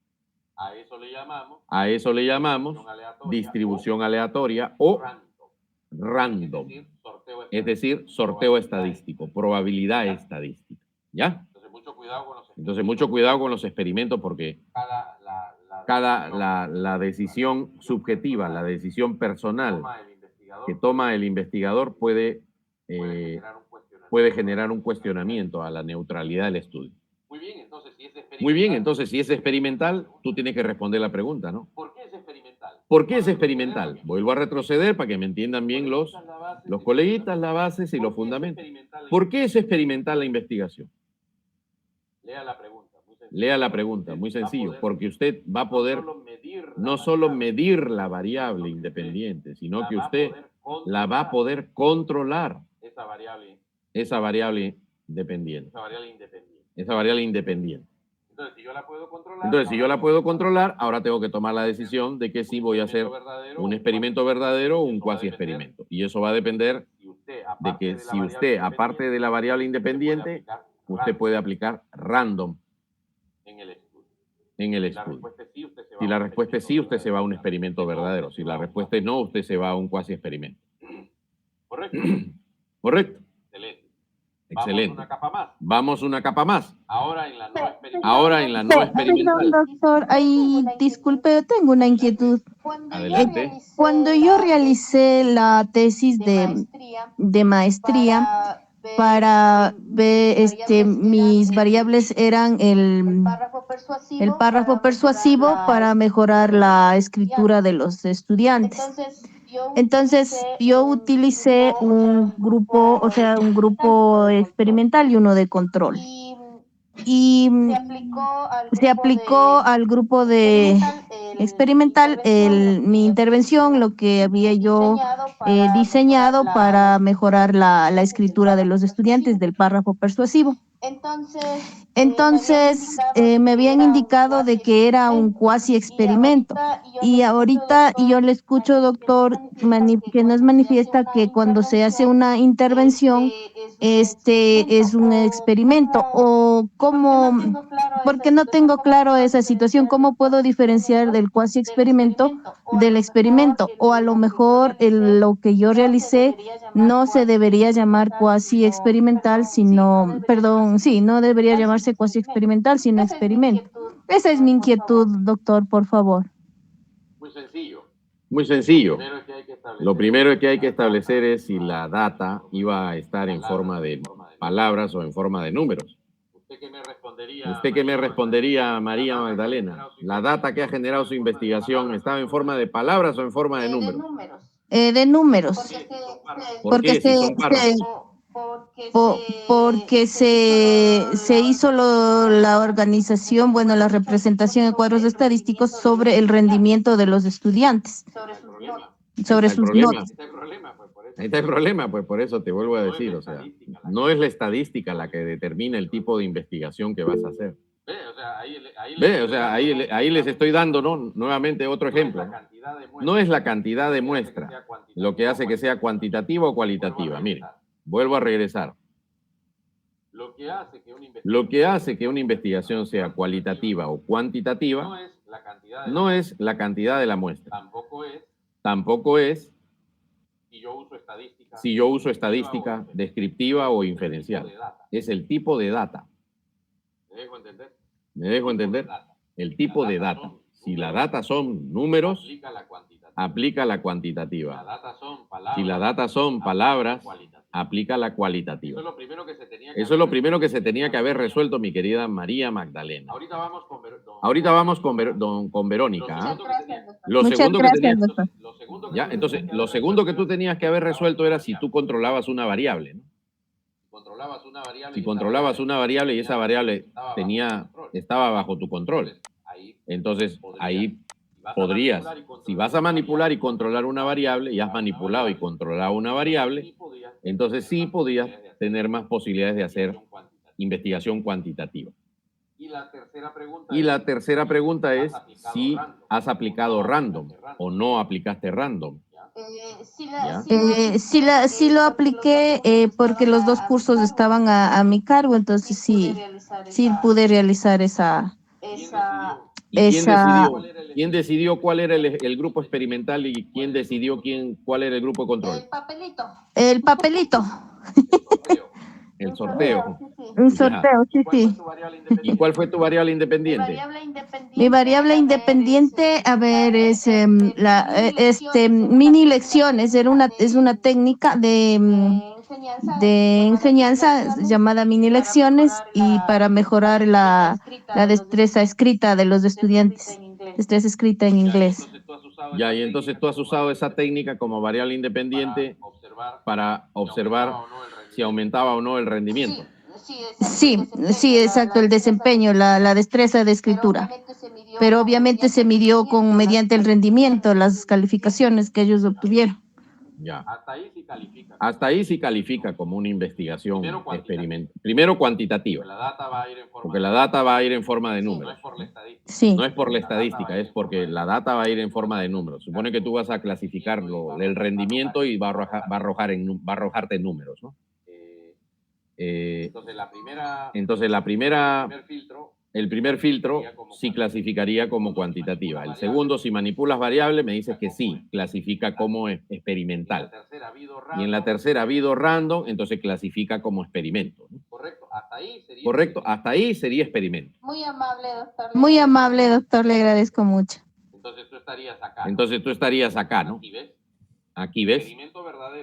A eso le llamamos distribución aleatoria o random. Es decir, sorteo estadístico, probabilidad estadística. ¿Ya? Entonces, mucho cuidado con los experimentos porque la decisión subjetiva, la decisión personal que toma el investigador puede generar un cuestionamiento a la neutralidad del estudio. Muy bien, entonces si es experimental, tú tienes que responder la pregunta, ¿no? ¿Por qué es experimental? Vuelvo a retroceder para que me entiendan bien los coleguitas, las bases y los fundamentos. ¿Por qué es experimental la investigación? Lea la pregunta, muy sencillo, porque usted va a poder no solo medir la variable independiente, sino que usted la va a poder controlar, esa variable independiente. Entonces, si yo la puedo controlar, ahora tengo que tomar la decisión de que si voy a hacer un experimento verdadero o un cuasi experimento. Y eso va a depender de que si usted, aparte de la variable independiente, usted puede aplicar random en el estudio. Si la respuesta es sí, usted se va a un experimento verdadero. Si la respuesta es no, usted se va a un cuasi experimento. ¿Correcto? Excelente. Vamos una capa más. Ahora en la no experimental. Perdón, doctor, ahí disculpe, tengo una inquietud. Adelante. Cuando yo realicé la tesis de maestría para ver, mis variables eran el párrafo persuasivo para mejorar la escritura de los estudiantes. Entonces, yo utilicé un grupo, un grupo experimental y uno de control. Y se aplicó al grupo de experimental mi intervención, lo que había yo diseñado para mejorar la escritura de los estudiantes del párrafo persuasivo. Entonces, me habían indicado de que era un cuasi experimento. Y ahorita yo le escucho, doctor, que nos manifiesta que cuando se hace una intervención, es un experimento. O cómo, porque no tengo claro esa situación, ¿cómo puedo diferenciar del cuasi experimento del experimento? O a lo mejor lo que yo realicé no se debería llamar cuasi experimental, sino, perdón, sí, no debería llamarse cuasi experimental, sino experimento. Esa es mi inquietud, doctor, por favor. Muy sencillo. Lo primero que hay que establecer es si la data iba a estar en forma de palabras o en forma de números. ¿Usted qué me respondería, María Magdalena? ¿La data que ha generado su investigación estaba en forma de palabras o en forma de números? De números. ¿Por qué? Si son párrafos. Porque se hizo la organización, bueno, la representación de cuadros estadísticos sobre el rendimiento de los estudiantes, sobre sus notas. Ahí está el problema, pues por eso te vuelvo a decir, o sea, no es la estadística la que determina el tipo de investigación que vas a hacer. Ahí les estoy dando, ¿no? Nuevamente otro ejemplo. No es la cantidad de muestra lo que hace que sea cuantitativa o cualitativa. Mire, vuelvo a regresar. Lo que hace que una investigación sea cualitativa o cuantitativa no es la cantidad de la muestra. Tampoco es si yo uso estadística descriptiva o inferencial. Es el tipo de data. ¿Me dejo entender? ¿Me dejo entender? El tipo de data. Si la data son números, aplica la cuantitativa. Si la data son palabras, aplica la cualitativa. Eso es lo primero que se tenía Eso es lo primero que se tenía que haber resuelto, mi querida María Magdalena. Ahorita vamos con con Verónica. ¿Ah? Muchas gracias, doctor. Ya, entonces, lo segundo que tú tenías que haber resuelto era si tú controlabas una variable, ¿no? Si controlabas una variable y esa variable estaba bajo tu control. Entonces, ahí podrías, si vas a manipular y controlar una variable, y has manipulado y controlado una variable, entonces sí podías tener más posibilidades de hacer investigación cuantitativa. Y la tercera pregunta es si has aplicado random o no aplicaste random. Sí lo apliqué porque los dos cursos estaban a mi cargo, entonces sí pude realizar esa. ¿Y quién decidió cuál era el grupo experimental y quién decidió cuál era el grupo de control? El papelito. El sorteo. Un sorteo, sí. ¿Y cuál fue tu variable independiente? Mi variable independiente, a ver, es mini lecciones. Es una técnica de enseñanza llamada mini lecciones y para mejorar la destreza escrita de los estudiantes. Destreza escrita en inglés. Ya, y entonces tú has usado esa técnica como variable independiente para observar si aumentaba o no el rendimiento. Sí, exacto, el desempeño, la destreza de escritura. Pero obviamente se midió mediante el rendimiento, las calificaciones que ellos obtuvieron. Ya. Hasta ahí sí califica como una investigación experimental. Primero cuantitativa. Porque la data va a ir en forma de números. Sí. No es por la estadística, es porque la data va a ir en forma de números. Supone que tú vas a clasificar el rendimiento y va a arrojarte números, ¿no? Entonces el primer filtro sí clasificaría como cuantitativa. El segundo, si manipulas variables, me dices que sí, clasifica como experimental. Y en la tercera, habido random, entonces clasifica como experimento, ¿no? Correcto, hasta ahí sería experimento. Muy amable, doctor, le agradezco mucho. Entonces tú estarías acá, ¿no? Aquí ves.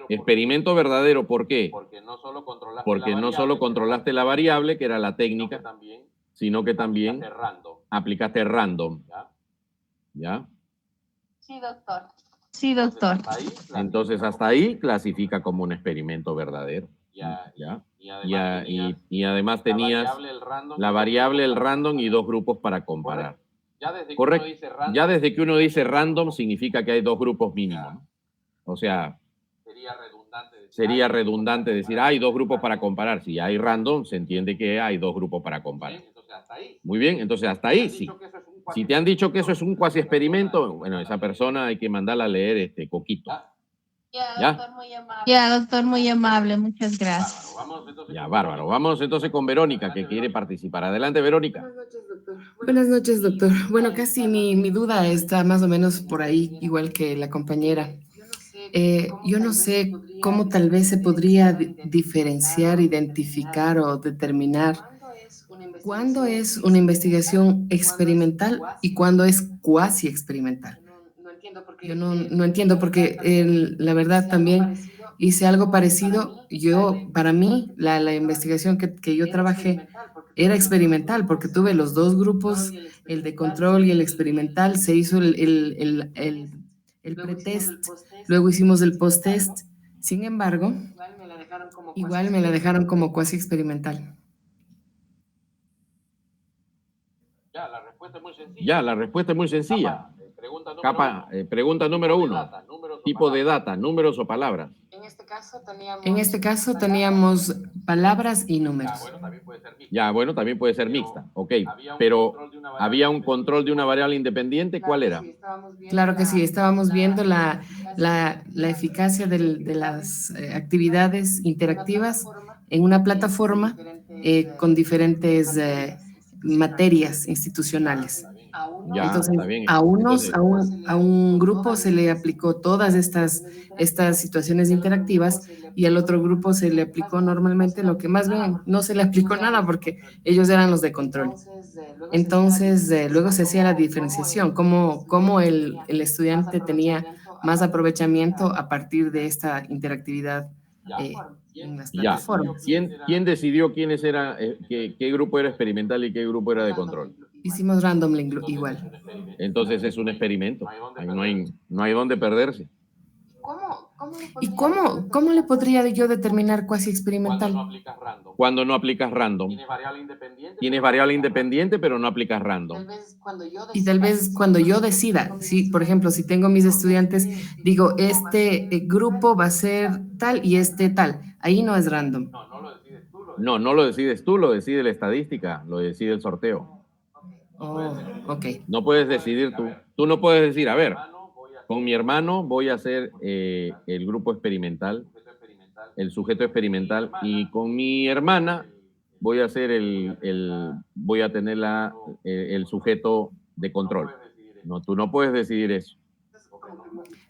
Experimento verdadero, ¿por qué? Porque no solo controlaste la variable, que era la técnica, sino que también aplicaste random. ¿Ya? Sí, doctor. Entonces hasta ahí clasifica como un experimento verdadero. ¿Ya? Y además tenías la variable, el random y dos grupos para comparar. Correcto. Ya desde que uno dice random significa que hay dos grupos mínimos, ¿no? O sea, sería redundante decir hay dos grupos para comparar. Si hay random, se entiende que hay dos grupos para comparar. Muy bien, entonces hasta ahí sí. Si te han dicho que eso es un cuasi experimento, bueno, esa persona hay que mandarla a leer Coquito. Ya, doctor, muy amable, muchas gracias. Ya, bárbaro. Vamos entonces con Verónica, que quiere participar. Adelante, Verónica. Buenas noches, doctor. Bueno, casi mi duda está más o menos por ahí, igual que la compañera. Yo no sé cómo tal vez se podría diferenciar, identificar o determinar cuándo es una investigación experimental y cuándo es cuasi experimental. Yo no entiendo porque la verdad también hice algo parecido. Para mí, la investigación que yo trabajé era experimental porque tuve los dos grupos, el de control y el experimental. Se hizo el pretest, luego hicimos el post-test. Sin embargo, igual me la dejaron como cuasi experimental. Ya, la respuesta es muy sencilla. Pregunta número 1. Tipo de data, números o palabras. En este caso teníamos palabras y números. Ya, bueno, también puede ser mixta. Ok, pero ¿había un control de una variable independiente? ¿Cuál era? Claro que sí, estábamos viendo la eficacia de las actividades interactivas en una plataforma con diferentes materias institucionales. Ya, Entonces, está bien. a unos, Entonces, a un grupo se le aplicó todas estas situaciones interactivas y al otro grupo se le aplicó normalmente lo que más bien no se le aplicó nada porque ellos eran los de control. Entonces, luego se hacía la diferenciación, cómo el estudiante tenía más aprovechamiento a partir de esta interactividad en las ya. plataformas. ¿Quién decidió quiénes era, qué grupo era experimental y qué grupo era de control? Hicimos random igual. Entonces es un experimento. Ahí no hay dónde perderse. ¿Y cómo le podría yo determinar cuasi experimental? Cuando no aplicas random. Tienes variable independiente, pero no aplicas random. Y tal vez cuando yo decida, si, por ejemplo, si tengo mis estudiantes, digo, este grupo va a ser tal y este tal. Ahí no es random. No lo decides tú, lo decide la estadística, lo decide el sorteo. Oh, ok. No puedes decidir tú. Tú no puedes decir, a ver, con mi hermano voy a hacer el grupo experimental, el sujeto experimental, y con mi hermana voy a hacer voy a tener el sujeto de control. No, tú no puedes decidir eso.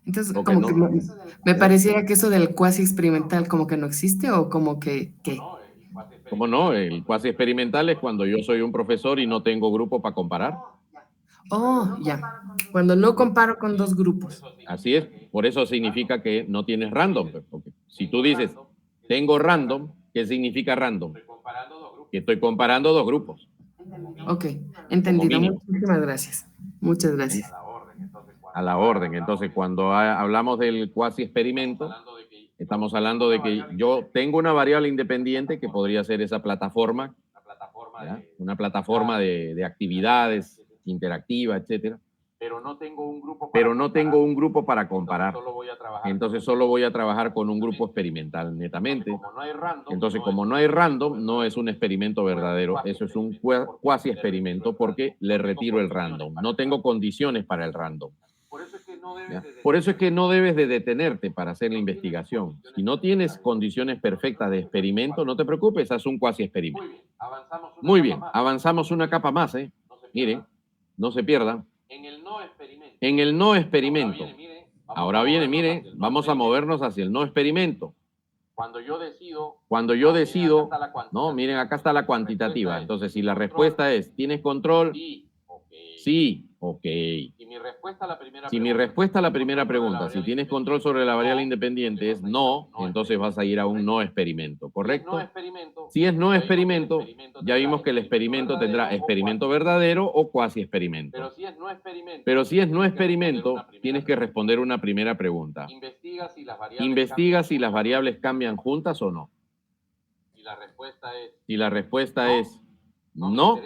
Entonces, Ok, como no. que me pareciera que eso del cuasi experimental como que no existe o como que, ¿qué? ¿Cómo no? El cuasi experimental es cuando yo soy un profesor y no tengo grupo para comparar. Oh, ya. Cuando no comparo con dos grupos. Así es. Por eso significa que no tienes random. Porque si tú dices, tengo random, ¿qué significa random? Que estoy comparando dos grupos. Ok, entendido. mínimo. Muchísimas gracias. Muchas gracias. A la orden. Entonces, cuando hablamos del cuasi experimento, estamos hablando de que yo tengo una variable independiente que podría ser esa plataforma, ¿ya? Una plataforma de actividades interactiva, etcétera. Pero no tengo un grupo para comparar. Entonces solo voy a trabajar con un grupo experimental netamente. Entonces, como no hay random, no es un experimento verdadero. Eso es un cuasi experimento porque le retiro el random. No tengo condiciones para el random. ¿Ya? Por eso es que no debes de detenerte para hacer la investigación. Si no tienes condiciones perfectas de experimento, no te preocupes, haz un cuasi experimento. Muy bien, avanzamos una capa más. Miren, no se pierdan. En el no experimento. Ahora viene, miren, vamos a movernos hacia el no experimento. Cuando yo decido, no, miren, acá está la cuantitativa. Entonces, si la respuesta es, ¿tienes control? Sí, ok. Si mi respuesta a la primera pregunta, si tienes control sobre la variable independiente, es no, entonces vas a ir a un no experimento, ¿correcto? Si es no experimento, ya vimos que el experimento tendrá experimento verdadero o cuasi experimento. Pero si es no experimento, tienes que responder una primera pregunta. ¿Investiga si las variables cambian juntas o no? Si la respuesta es no,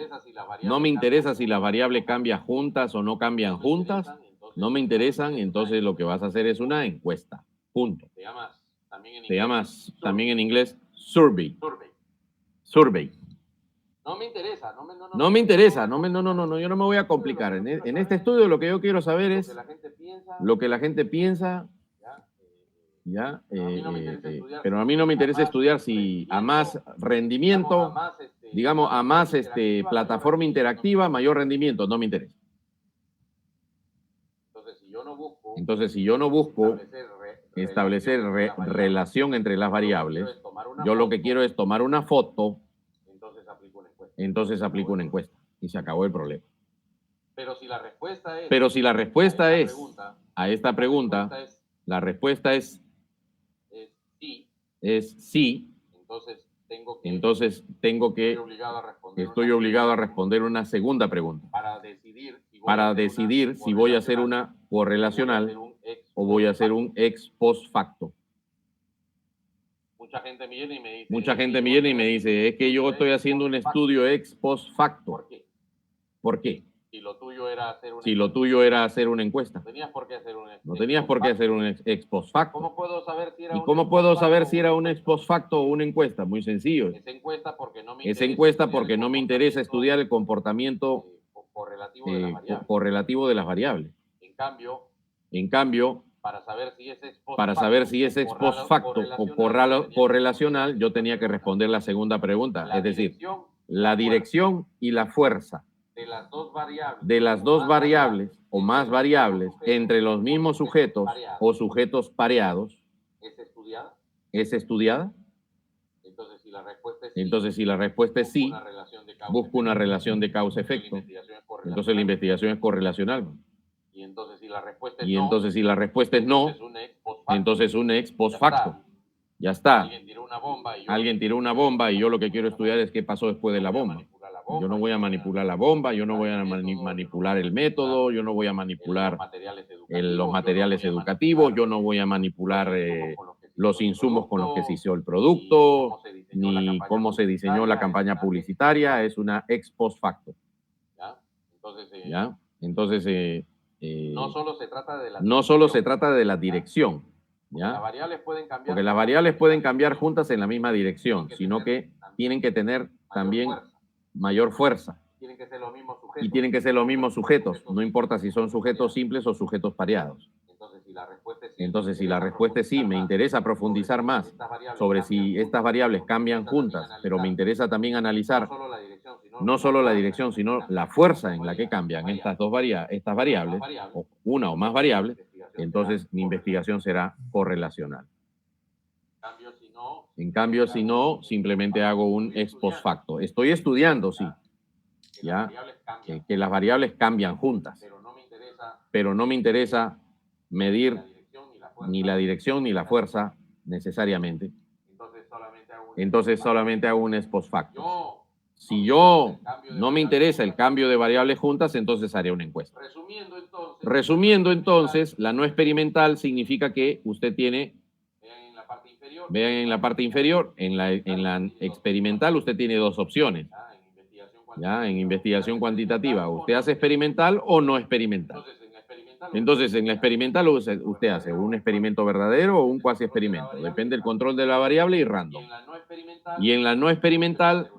no me interesa si las variables cambian juntas o no cambian juntas, no me interesan, entonces lo que vas a hacer es una encuesta. Punto. Se llama también en inglés survey. Survey. No me interesa, yo no me voy a complicar. En este estudio lo que yo quiero saber es lo que la gente piensa, ¿ya? Pero a mí no me interesa estudiar si a más rendimiento, digamos, a más plataforma interactiva, mayor rendimiento, no me interesa. Entonces, si yo no busco establecer relación entre las variables, yo lo que quiero es tomar una foto, entonces aplico una encuesta y se acabó el problema. Pero si la respuesta es a esta pregunta, la respuesta es sí, entonces estoy obligado a responder una segunda pregunta para decidir si voy a hacer una correlacional o voy a hacer un ex post facto. Mucha gente me viene y me dice, es que yo estoy haciendo un estudio ex post facto. ¿Por qué? Si lo tuyo era hacer una encuesta. No tenías por qué hacer un ex post facto. ¿Y cómo puedo saber si era un ex post facto o una encuesta? Muy sencillo. Es encuesta porque no me interesa estudiar el comportamiento correlativo de las variables. En cambio, para saber si es ex post facto o correlacional, yo tenía que responder la segunda pregunta, es decir, la dirección y la fuerza. de las dos variables o más variables entre los mismos sujetos o sujetos pareados es estudiada? Entonces, si la respuesta es sí, busco una relación de causa-efecto. Entonces la investigación es correlacional. Y entonces si la respuesta es no, entonces un ex post facto. Ya está. Alguien tiró una bomba y yo lo que quiero estudiar es qué pasó después de la bomba. Yo no voy a manipular la bomba, yo no voy a manipular el método, yo no voy a manipular los materiales educativos, yo no voy a manipular los insumos con los que se hizo el producto, ni cómo se diseñó la campaña publicitaria, es una ex post facto. ¿Ya? Entonces, no solo se trata de la dirección, ¿ya? Porque las variables pueden cambiar juntas en la misma dirección, sino que tienen que tener también mayor fuerza. Y tienen que ser los mismos sujetos, no importa si son sujetos simples o sujetos pareados. Entonces, si la respuesta es sí, me interesa profundizar más sobre si estas variables cambian juntas, pero me interesa también analizar no solo la dirección, sino la fuerza en la que cambian estas variables, o una o más variables, entonces mi investigación será correlacional. En cambio, si no, simplemente hago un ex post facto. Estoy estudiando, sí, ¿ya? Que las variables cambian juntas, pero no me interesa medir ni la dirección ni la fuerza necesariamente. Entonces solamente hago un ex post facto. Si yo no me interesa el cambio de variables juntas, entonces haré una encuesta. Resumiendo entonces, la no experimental significa que usted tiene, vean en la parte inferior, en la experimental usted tiene dos opciones. ¿Ya? En investigación cuantitativa, usted hace experimental o no experimental. Entonces, en la experimental usted hace un experimento verdadero o un cuasi experimento. Depende del control de la variable y random. Y en la no experimental,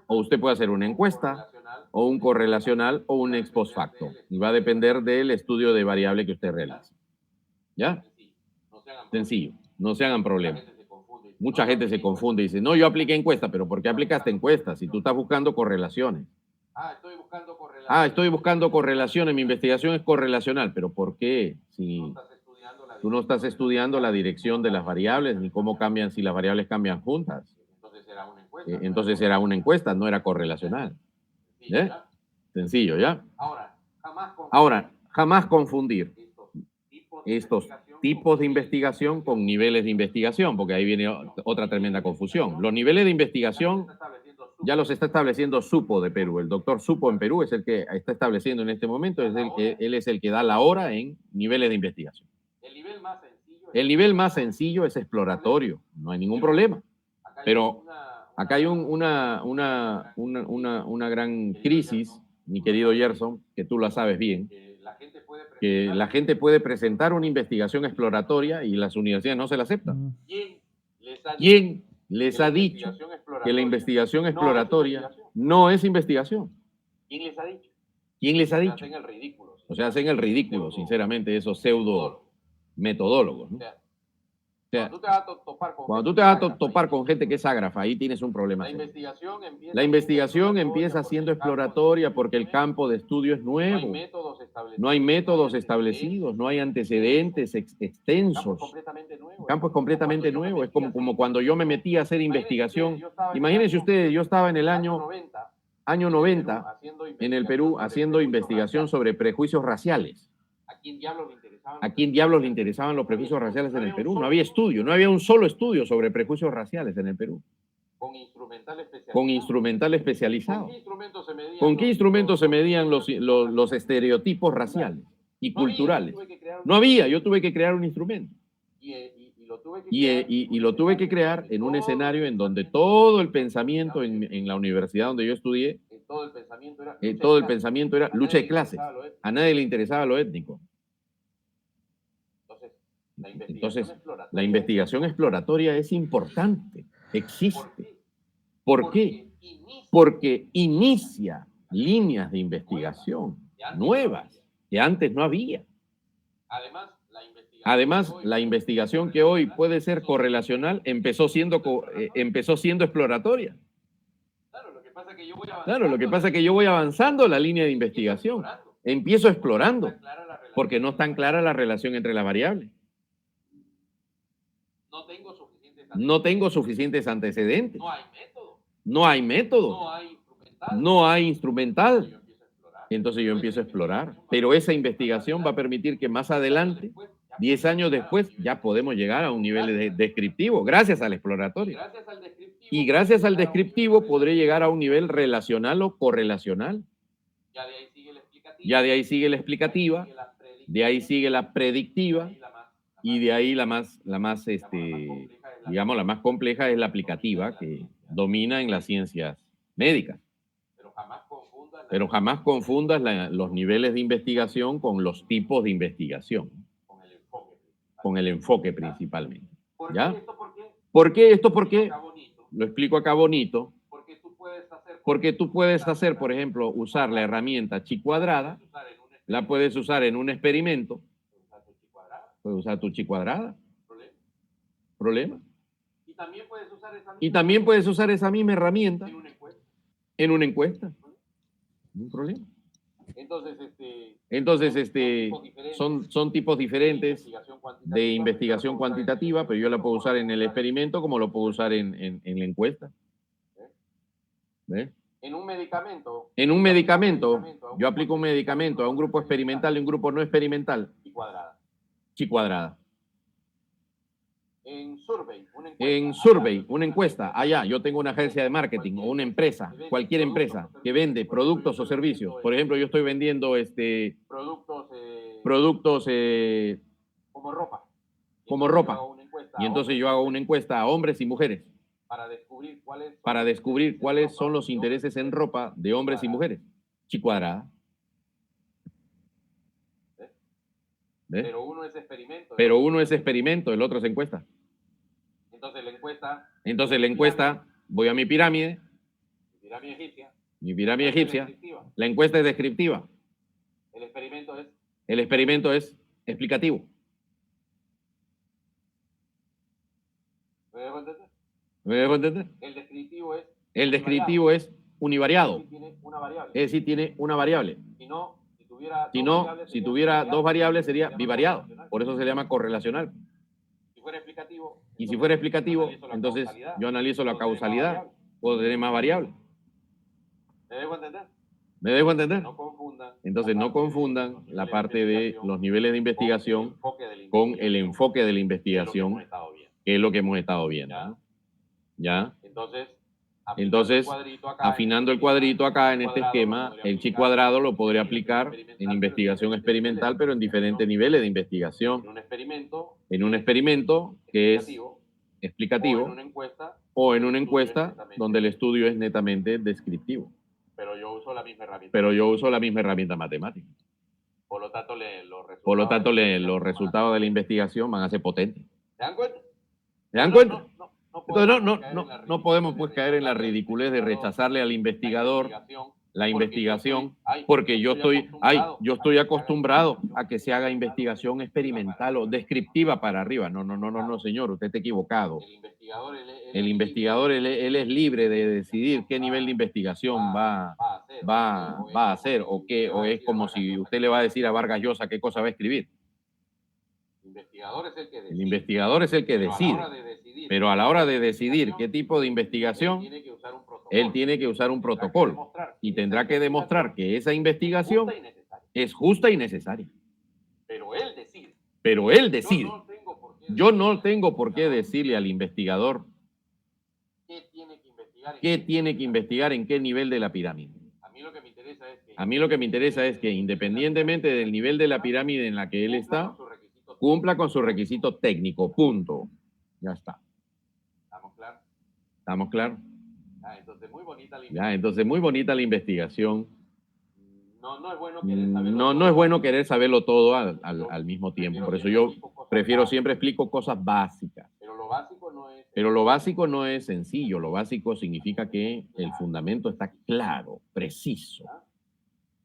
o usted puede hacer una encuesta, o un correlacional, o un ex post facto. Y va a depender del estudio de variable que usted realice. ¿Ya? Sencillo. No se hagan problemas. Mucha gente se confunde y dice, no, yo apliqué encuesta, pero ¿por qué aplicaste encuesta? Si tú estás buscando correlaciones. Estoy buscando correlaciones, mi investigación es correlacional, pero ¿por qué? Si tú no estás estudiando la dirección de las variables, ni cómo cambian, si las variables cambian juntas. Entonces era una encuesta, no era correlacional. ¿Eh? Sencillo, ¿ya? Ahora, jamás confundir estos tipos de investigación con niveles de investigación, porque ahí viene otra tremenda confusión. Los niveles de investigación ya los está estableciendo Supo de Perú. El doctor Supo en Perú es el que está estableciendo en este momento, él es el que da la hora en niveles de investigación. El nivel más sencillo es exploratorio, no hay ningún problema. Pero acá hay una gran crisis, mi querido Gerson, que tú la sabes bien, que la gente puede presentar una investigación exploratoria y las universidades no se la aceptan. ¿Quién les ha dicho que la investigación exploratoria no es investigación? ¿Quién les ha dicho? O sea, hacen el ridículo, sinceramente, esos pseudo metodólogos, ¿no? O sea, cuando tú te vas a topar con gente que es ágrafa, ahí tienes un problema. La investigación empieza siendo exploratoria porque el campo de estudio es nuevo. No hay métodos establecidos, no hay antecedentes extensos. El campo es completamente nuevo. Es como cuando yo me metí a hacer investigación. Imagínense ustedes, yo estaba en el año 90 en el Perú haciendo investigación sobre prejuicios raciales. ¿A quién diablos le interesaban los prejuicios raciales en el Perú? No había estudio, no había un solo estudio sobre prejuicios raciales en el Perú. Con instrumental especializado. ¿Con qué instrumentos se medían los estereotipos raciales y culturales? No había, yo tuve que crear un instrumento. Y lo tuve que crear en un escenario en donde todo el pensamiento en la universidad donde yo estudié, todo el pensamiento era lucha de clases. A nadie le interesaba lo étnico. Entonces, la investigación exploratoria es importante, existe. ¿Por qué? Porque inicia líneas de investigación nuevas que antes no había. Además, la investigación que hoy puede ser correlacional empezó siendo exploratoria. pasa es que yo voy avanzando. Claro, lo que pasa es que yo voy avanzando la línea de investigación. Empiezo explorando, porque no es tan clara la relación entre las variables. No tengo suficientes antecedentes. No hay método. No hay método. No hay instrumental. No hay instrumental. Entonces yo empiezo a explorar. Pero esa investigación va a permitir que más adelante, 10 años después, ya podemos llegar a un nivel descriptivo, gracias al exploratorio. Y gracias al descriptivo podré llegar a un nivel relacional o correlacional. Ya de ahí sigue la explicativa, de ahí sigue la predictiva, y de ahí la más compleja es la aplicativa, que domina en las ciencias médicas. Pero jamás confundas los niveles de investigación con los tipos de investigación, con el enfoque principalmente. ¿Ya? ¿Por qué esto? ¿Por qué? Lo explico acá bonito. Porque tú puedes hacer, por ejemplo, usar la herramienta chi cuadrada, la puedes usar en un experimento, puedes usar tu chi cuadrada. ¿Problema? Y también puedes usar esa misma herramienta en una encuesta. No hay problema. Entonces, son tipos diferentes de investigación cuantitativa, pero yo la puedo usar en el experimento como lo puedo usar en la encuesta. ¿Ves? En un medicamento, yo aplico un medicamento a un grupo experimental y un grupo no experimental. Chi cuadrada. En survey, una encuesta, allá, yo tengo una agencia de marketing o una empresa, cualquier empresa que vende productos o servicios. Por ejemplo, yo estoy vendiendo productos como ropa. Y entonces yo hago una encuesta a hombres y mujeres para descubrir cuáles son los intereses en ropa de hombres y mujeres. Chi cuadrada. ¿Ves? Pero uno es experimento, el otro es encuesta. Entonces la encuesta, voy a mi pirámide egipcia, la encuesta es descriptiva. El experimento es explicativo. ¿Me dejo entender? El descriptivo es univariado. Es decir, tiene una variable. Si tuviera dos variables sería bivariado. Por eso se llama correlacional. Y si fuera explicativo, entonces yo analizo la causalidad. Puedo tener más variables. ¿Me dejo entender? Entonces no confundan la parte de los niveles de investigación con el enfoque de la investigación, que es lo que hemos estado viendo, ¿no? ¿Ya? Entonces, afinando el cuadrito acá en este esquema, el chi cuadrado lo podría aplicar en investigación experimental, pero en diferentes niveles de investigación. En un experimento que es explicativo o en una encuesta donde el estudio es netamente descriptivo. Pero yo uso la misma herramienta matemática. Por lo tanto, los resultados de la investigación van a ser potentes. ¿Se dan cuenta? Entonces, no podemos pues caer en la ridiculez de rechazarle al investigador la investigación porque yo estoy acostumbrado a que se haga investigación experimental o descriptiva para arriba. No, señor, usted está equivocado. El investigador, él es libre de decidir qué nivel de investigación va a hacer o es como si usted le va a decir a Vargas Llosa qué cosa va a escribir. El investigador es el que decide. Pero a la hora de decidir qué tipo de investigación, él tiene que usar un protocolo y tendrá que demostrar que esa investigación es justa y necesaria. Pero él decide. Yo no tengo por qué decirle al investigador qué tiene que investigar en qué nivel de la pirámide. A mí lo que me interesa es que independientemente del nivel de la pirámide en la que él está, cumpla con su requisito técnico, punto. Ya está. ¿Estamos claros? Entonces muy bonita la investigación. No es bueno querer saberlo todo al mismo tiempo. Por eso yo prefiero siempre explico cosas básicas. Pero lo básico no es sencillo. Lo básico significa que el fundamento está claro, preciso.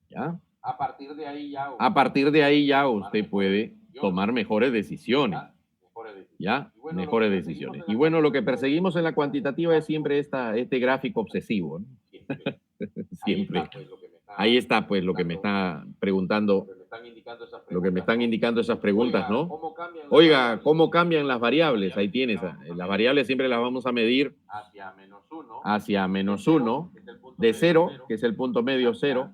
¿Ya? A partir de ahí ya usted puede tomar mejores decisiones. ¿Ya? Mejores decisiones. Y bueno, lo que perseguimos en la cuantitativa es siempre este gráfico obsesivo, ¿no? Siempre. Ahí está, pues, lo que me está preguntando, lo que me están indicando esas preguntas, ¿no? Oiga, ¿cómo cambian las variables? Ahí tienes. Las variables siempre las vamos a medir hacia -1, de 0, que es el punto medio 0,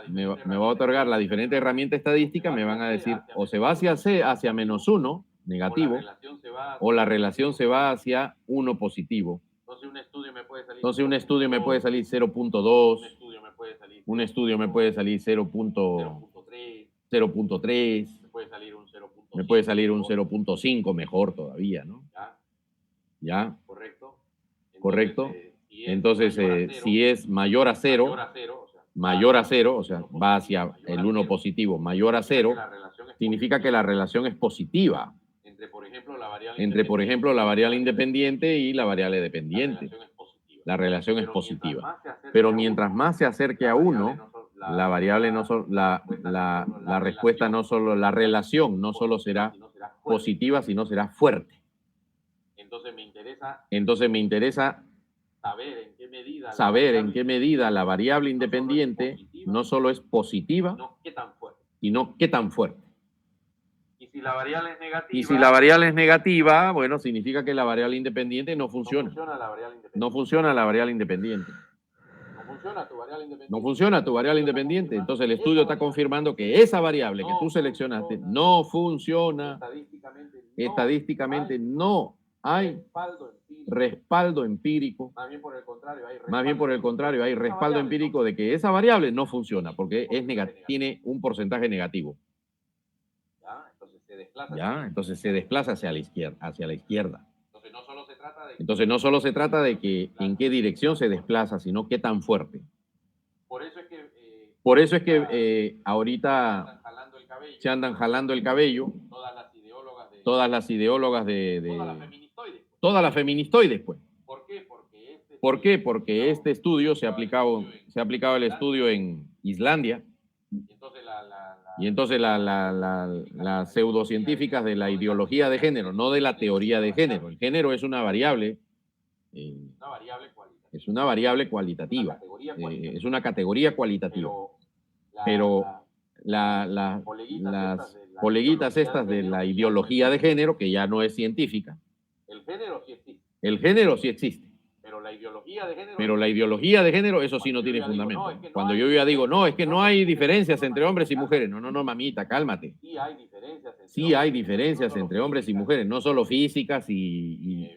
me va a otorgar la diferente herramienta estadística, me van a decir, o se va hacia -1, negativo, o la relación se va hacia 1 positivo. Entonces un estudio me puede salir 0.2, un estudio me puede salir 0.3, me puede salir un 0.5, mejor todavía, ¿no? ¿Ya? ¿Correcto? Entonces, si es mayor a 0, o sea, va hacia el 1 positivo, mayor a 0, significa que la relación es positiva entre, por ejemplo, la variable independiente y la variable dependiente. La relación es positiva. Pero mientras más se acerque a 1, la variable no solo, la respuesta no solo, la relación no solo será positiva, sino será fuerte. Entonces me interesa saber en qué medida la variable independiente no solo es positiva, sino qué tan fuerte. Y si la variable es negativa, bueno, significa que la variable independiente no funciona. No funciona la variable independiente. No funciona tu variable independiente. Entonces el estudio está confirmando que esa variable que tú seleccionaste no funciona. Estadísticamente no hay respaldo empírico. Más bien por el contrario, hay respaldo empírico de que esa variable no funciona porque tiene un porcentaje negativo. Entonces se desplaza hacia la izquierda. Entonces no solo se trata de que en qué dirección se desplaza, sino qué tan fuerte. Por eso es que ahorita se andan jalando el cabello todas las ideólogas todas las feministoides, pues. ¿Por qué? Porque este estudio se ha aplicado el estudio en Islandia. Y entonces las pseudocientíficas de la ideología de género, no de la teoría de género. El género es una variable, cualitativa, es una categoría cualitativa. Pero las coleguitas estas de la ideología de género, que ya no es científica, el género sí existe. Pero la ideología de género, eso sí no tiene fundamento. Cuando yo ya digo, no, es que no hay diferencias entre hombres y mujeres. No, mamita, cálmate. Sí hay diferencias entre hombres y mujeres, no solo físicas y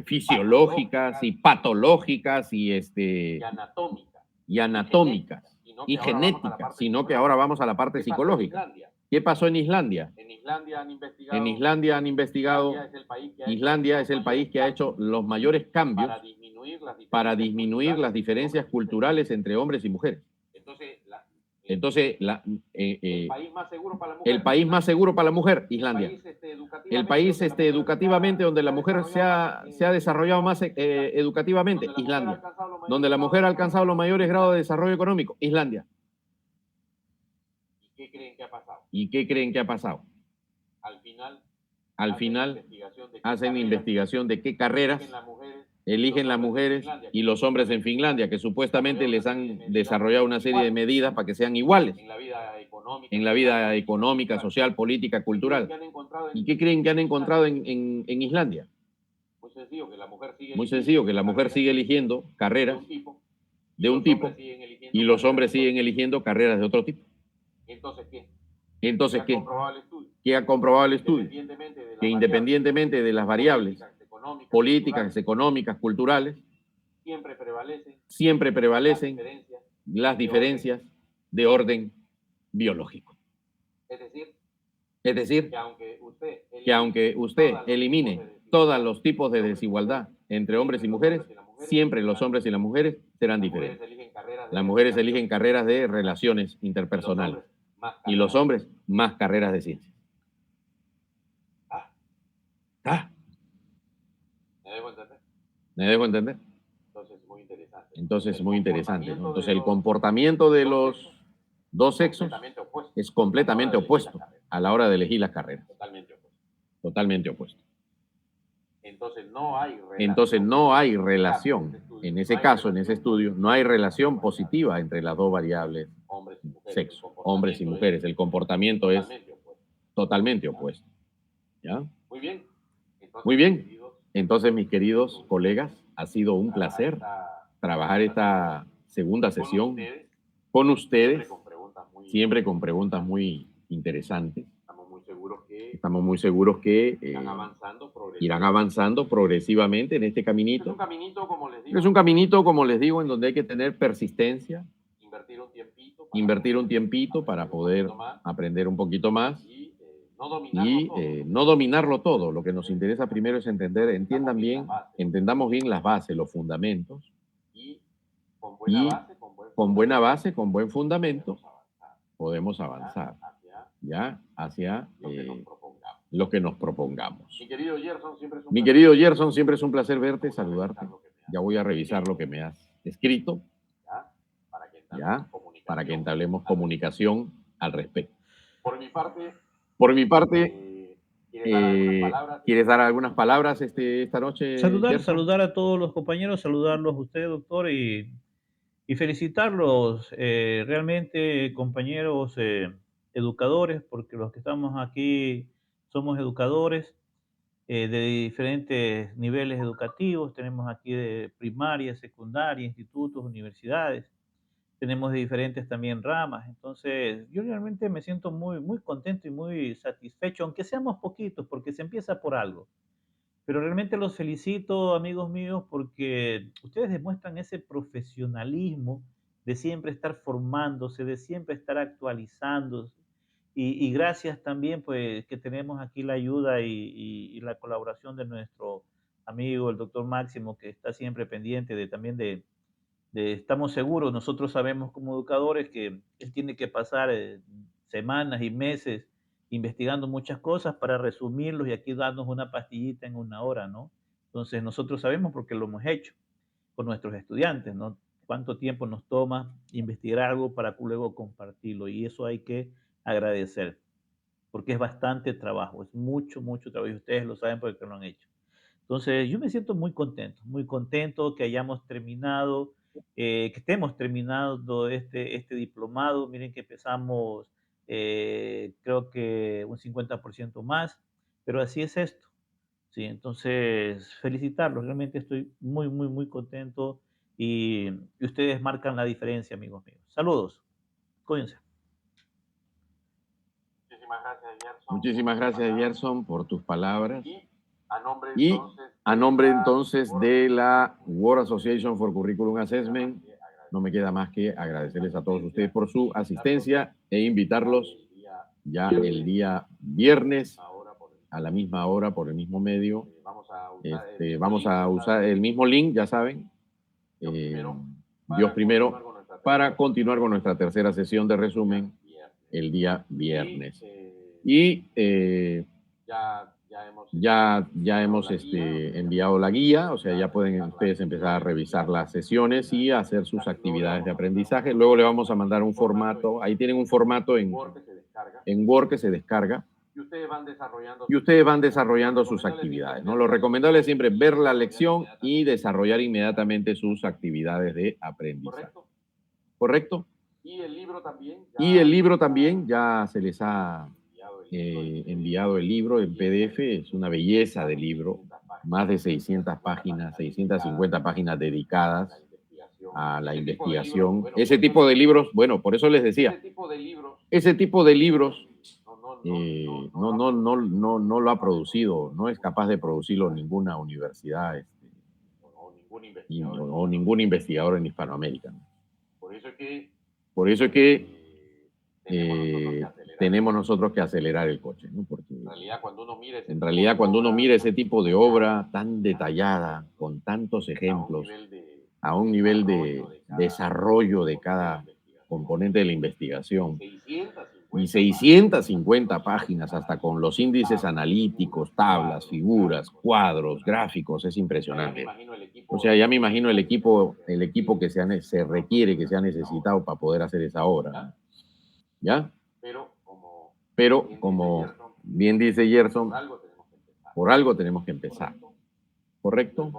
fisiológicas y patológicas y anatómicas y genéticas, sino que ahora vamos a la parte psicológica. ¿Qué pasó en Islandia? En Islandia han investigado, Islandia es el país que ha hecho los mayores cambios para disminuir las diferencias culturales entre hombres y mujeres. Entonces, el país más seguro para la mujer, Islandia. El país educativamente donde la mujer se ha desarrollado más educativamente, Islandia. Donde la mujer ha alcanzado los mayores grados de desarrollo económico, Islandia. ¿Y qué creen que ha pasado? Al final hacen investigación de qué carreras eligen las mujeres y los hombres en Finlandia, que supuestamente les han desarrollado una serie de medidas para que sean iguales en la vida económica, social, política, cultural. ¿Y qué creen que han encontrado en Islandia? Muy sencillo, que la mujer sigue eligiendo carreras de un tipo y los hombres siguen eligiendo carreras de otro tipo. Entonces, ¿qué ha comprobado el estudio? Que independientemente de las variables políticas, económicas, culturales, siempre prevalecen las diferencias de orden biológico. Es decir, que aunque usted elimine todos los tipos de desigualdad entre hombres y mujeres, siempre los hombres y las mujeres serán diferentes. Las mujeres eligen carreras de relaciones interpersonales y los hombres más carreras de ciencia. ¿Me dejo entender? Entonces, muy interesante, ¿no? Entonces, el comportamiento de los dos sexos es completamente opuesto a la hora de elegir las carreras. Totalmente opuesto. Entonces, no hay relación en ese caso, en ese estudio, no hay relación positiva entre las dos variables sexo, hombres y mujeres. El comportamiento es totalmente opuesto. ¿Ya? Muy bien. Entonces, mis queridos colegas, ha sido un placer trabajar esta segunda sesión con ustedes, siempre con preguntas muy interesantes. Estamos muy seguros que irán avanzando progresivamente en este caminito. Es un caminito, como les digo, en donde hay que tener persistencia, invertir un tiempito para poder aprender un poquito más y no dominarlo todo. Lo que nos interesa primero es entendamos bien las bases, los fundamentos, y con buena base, con buen fundamento, podemos avanzar ya hacia lo que nos propongamos. Mi querido Gerson, siempre es un placer verte, saludarte. Ya voy a revisar lo que me has escrito, ya, para que entablemos comunicación al respecto. Por mi parte, ¿quieres dar algunas palabras esta noche? Saludar a todos los compañeros, saludarlos a usted, doctor, y felicitarlos realmente, compañeros educadores, porque los que estamos aquí somos educadores de diferentes niveles educativos. Tenemos aquí de primaria, secundaria, institutos, universidades. Tenemos de diferentes también ramas. Entonces, yo realmente me siento muy, muy contento y muy satisfecho, aunque seamos poquitos, porque se empieza por algo. Pero realmente los felicito, amigos míos, porque ustedes demuestran ese profesionalismo de siempre estar formándose, de siempre estar actualizándose. Y gracias también, pues, que tenemos aquí la ayuda y la colaboración de nuestro amigo, el doctor Máximo, que está siempre pendiente estamos seguros, nosotros sabemos como educadores que él tiene que pasar semanas y meses investigando muchas cosas para resumirlos y aquí darnos una pastillita en una hora, ¿no? Entonces nosotros sabemos porque lo hemos hecho con nuestros estudiantes, ¿no? Cuánto tiempo nos toma investigar algo para luego compartirlo y eso hay que agradecer porque es bastante trabajo, es mucho, mucho trabajo y ustedes lo saben porque lo han hecho. Entonces yo me siento muy contento que hayamos terminado, que estemos terminando este diplomado. Miren que empezamos creo que un 50% más, pero así es esto. Sí, entonces felicitarlos, realmente estoy muy, muy, muy contento y ustedes marcan la diferencia, amigos míos. Saludos, cuídense. Muchísimas gracias, Gerson, por tus palabras. Y a nombre entonces de la World Association for Curriculum Assessment, no me queda más que agradecerles a todos ustedes por su asistencia e invitarlos ya el día viernes a la misma hora por el mismo medio. Vamos a usar el mismo link, ya saben, Dios primero, para continuar con nuestra tercera sesión de resumen el día viernes. Y ya hemos enviado la guía, o sea, ya pueden ustedes empezar a revisar las sesiones y hacer sus actividades de aprendizaje. Luego le vamos a mandar un formato, ahí tienen un formato en Word que se descarga y ustedes van desarrollando sus actividades, ¿no? Lo recomendable es siempre ver la lección y desarrollar inmediatamente sus actividades de aprendizaje. ¿Correcto? Y el libro también ya se les ha enviado el libro en PDF, es una belleza de libro, más de 600 páginas, 650 páginas dedicadas a la investigación. Ese tipo de libros, bueno, por eso les decía, ese tipo de libros no lo ha producido, no es capaz de producirlo ninguna universidad o ningún investigador en Hispanoamérica, ¿no? Por eso es que tenemos nosotros que acelerar el coche, ¿no? Porque en realidad cuando uno mira ese tipo de obra tan detallada, con tantos ejemplos, a un nivel de desarrollo de cada componente de la investigación, y 650 páginas, hasta con los índices analíticos, tablas, figuras, cuadros, gráficos, es impresionante. O sea, ya me imagino el equipo que se requiere, que se ha necesitado para poder hacer esa obra, ¿ya? Pero como bien dice Gerson, por algo tenemos que empezar. correcto.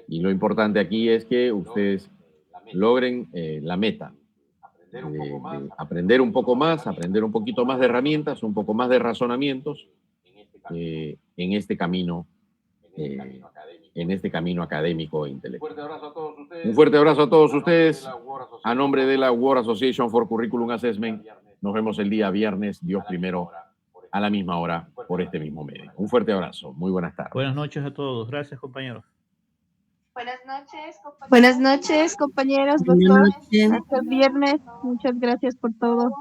Y lo importante aquí es que ustedes logren la meta de aprender un poco más, aprender un poquito más de herramientas, un poco más de razonamientos en este camino académico e intelectual. Un fuerte abrazo a todos ustedes. A nombre de la World Association for Curriculum Assessment, nos vemos el día viernes, Dios primero, a la misma hora, por este mismo medio. Un fuerte abrazo. Muy buenas tardes. Buenas noches a todos. Gracias, compañeros. Buenas noches, compañeros, Buenas doctor. noches. Hasta el viernes. Muchas gracias por todo.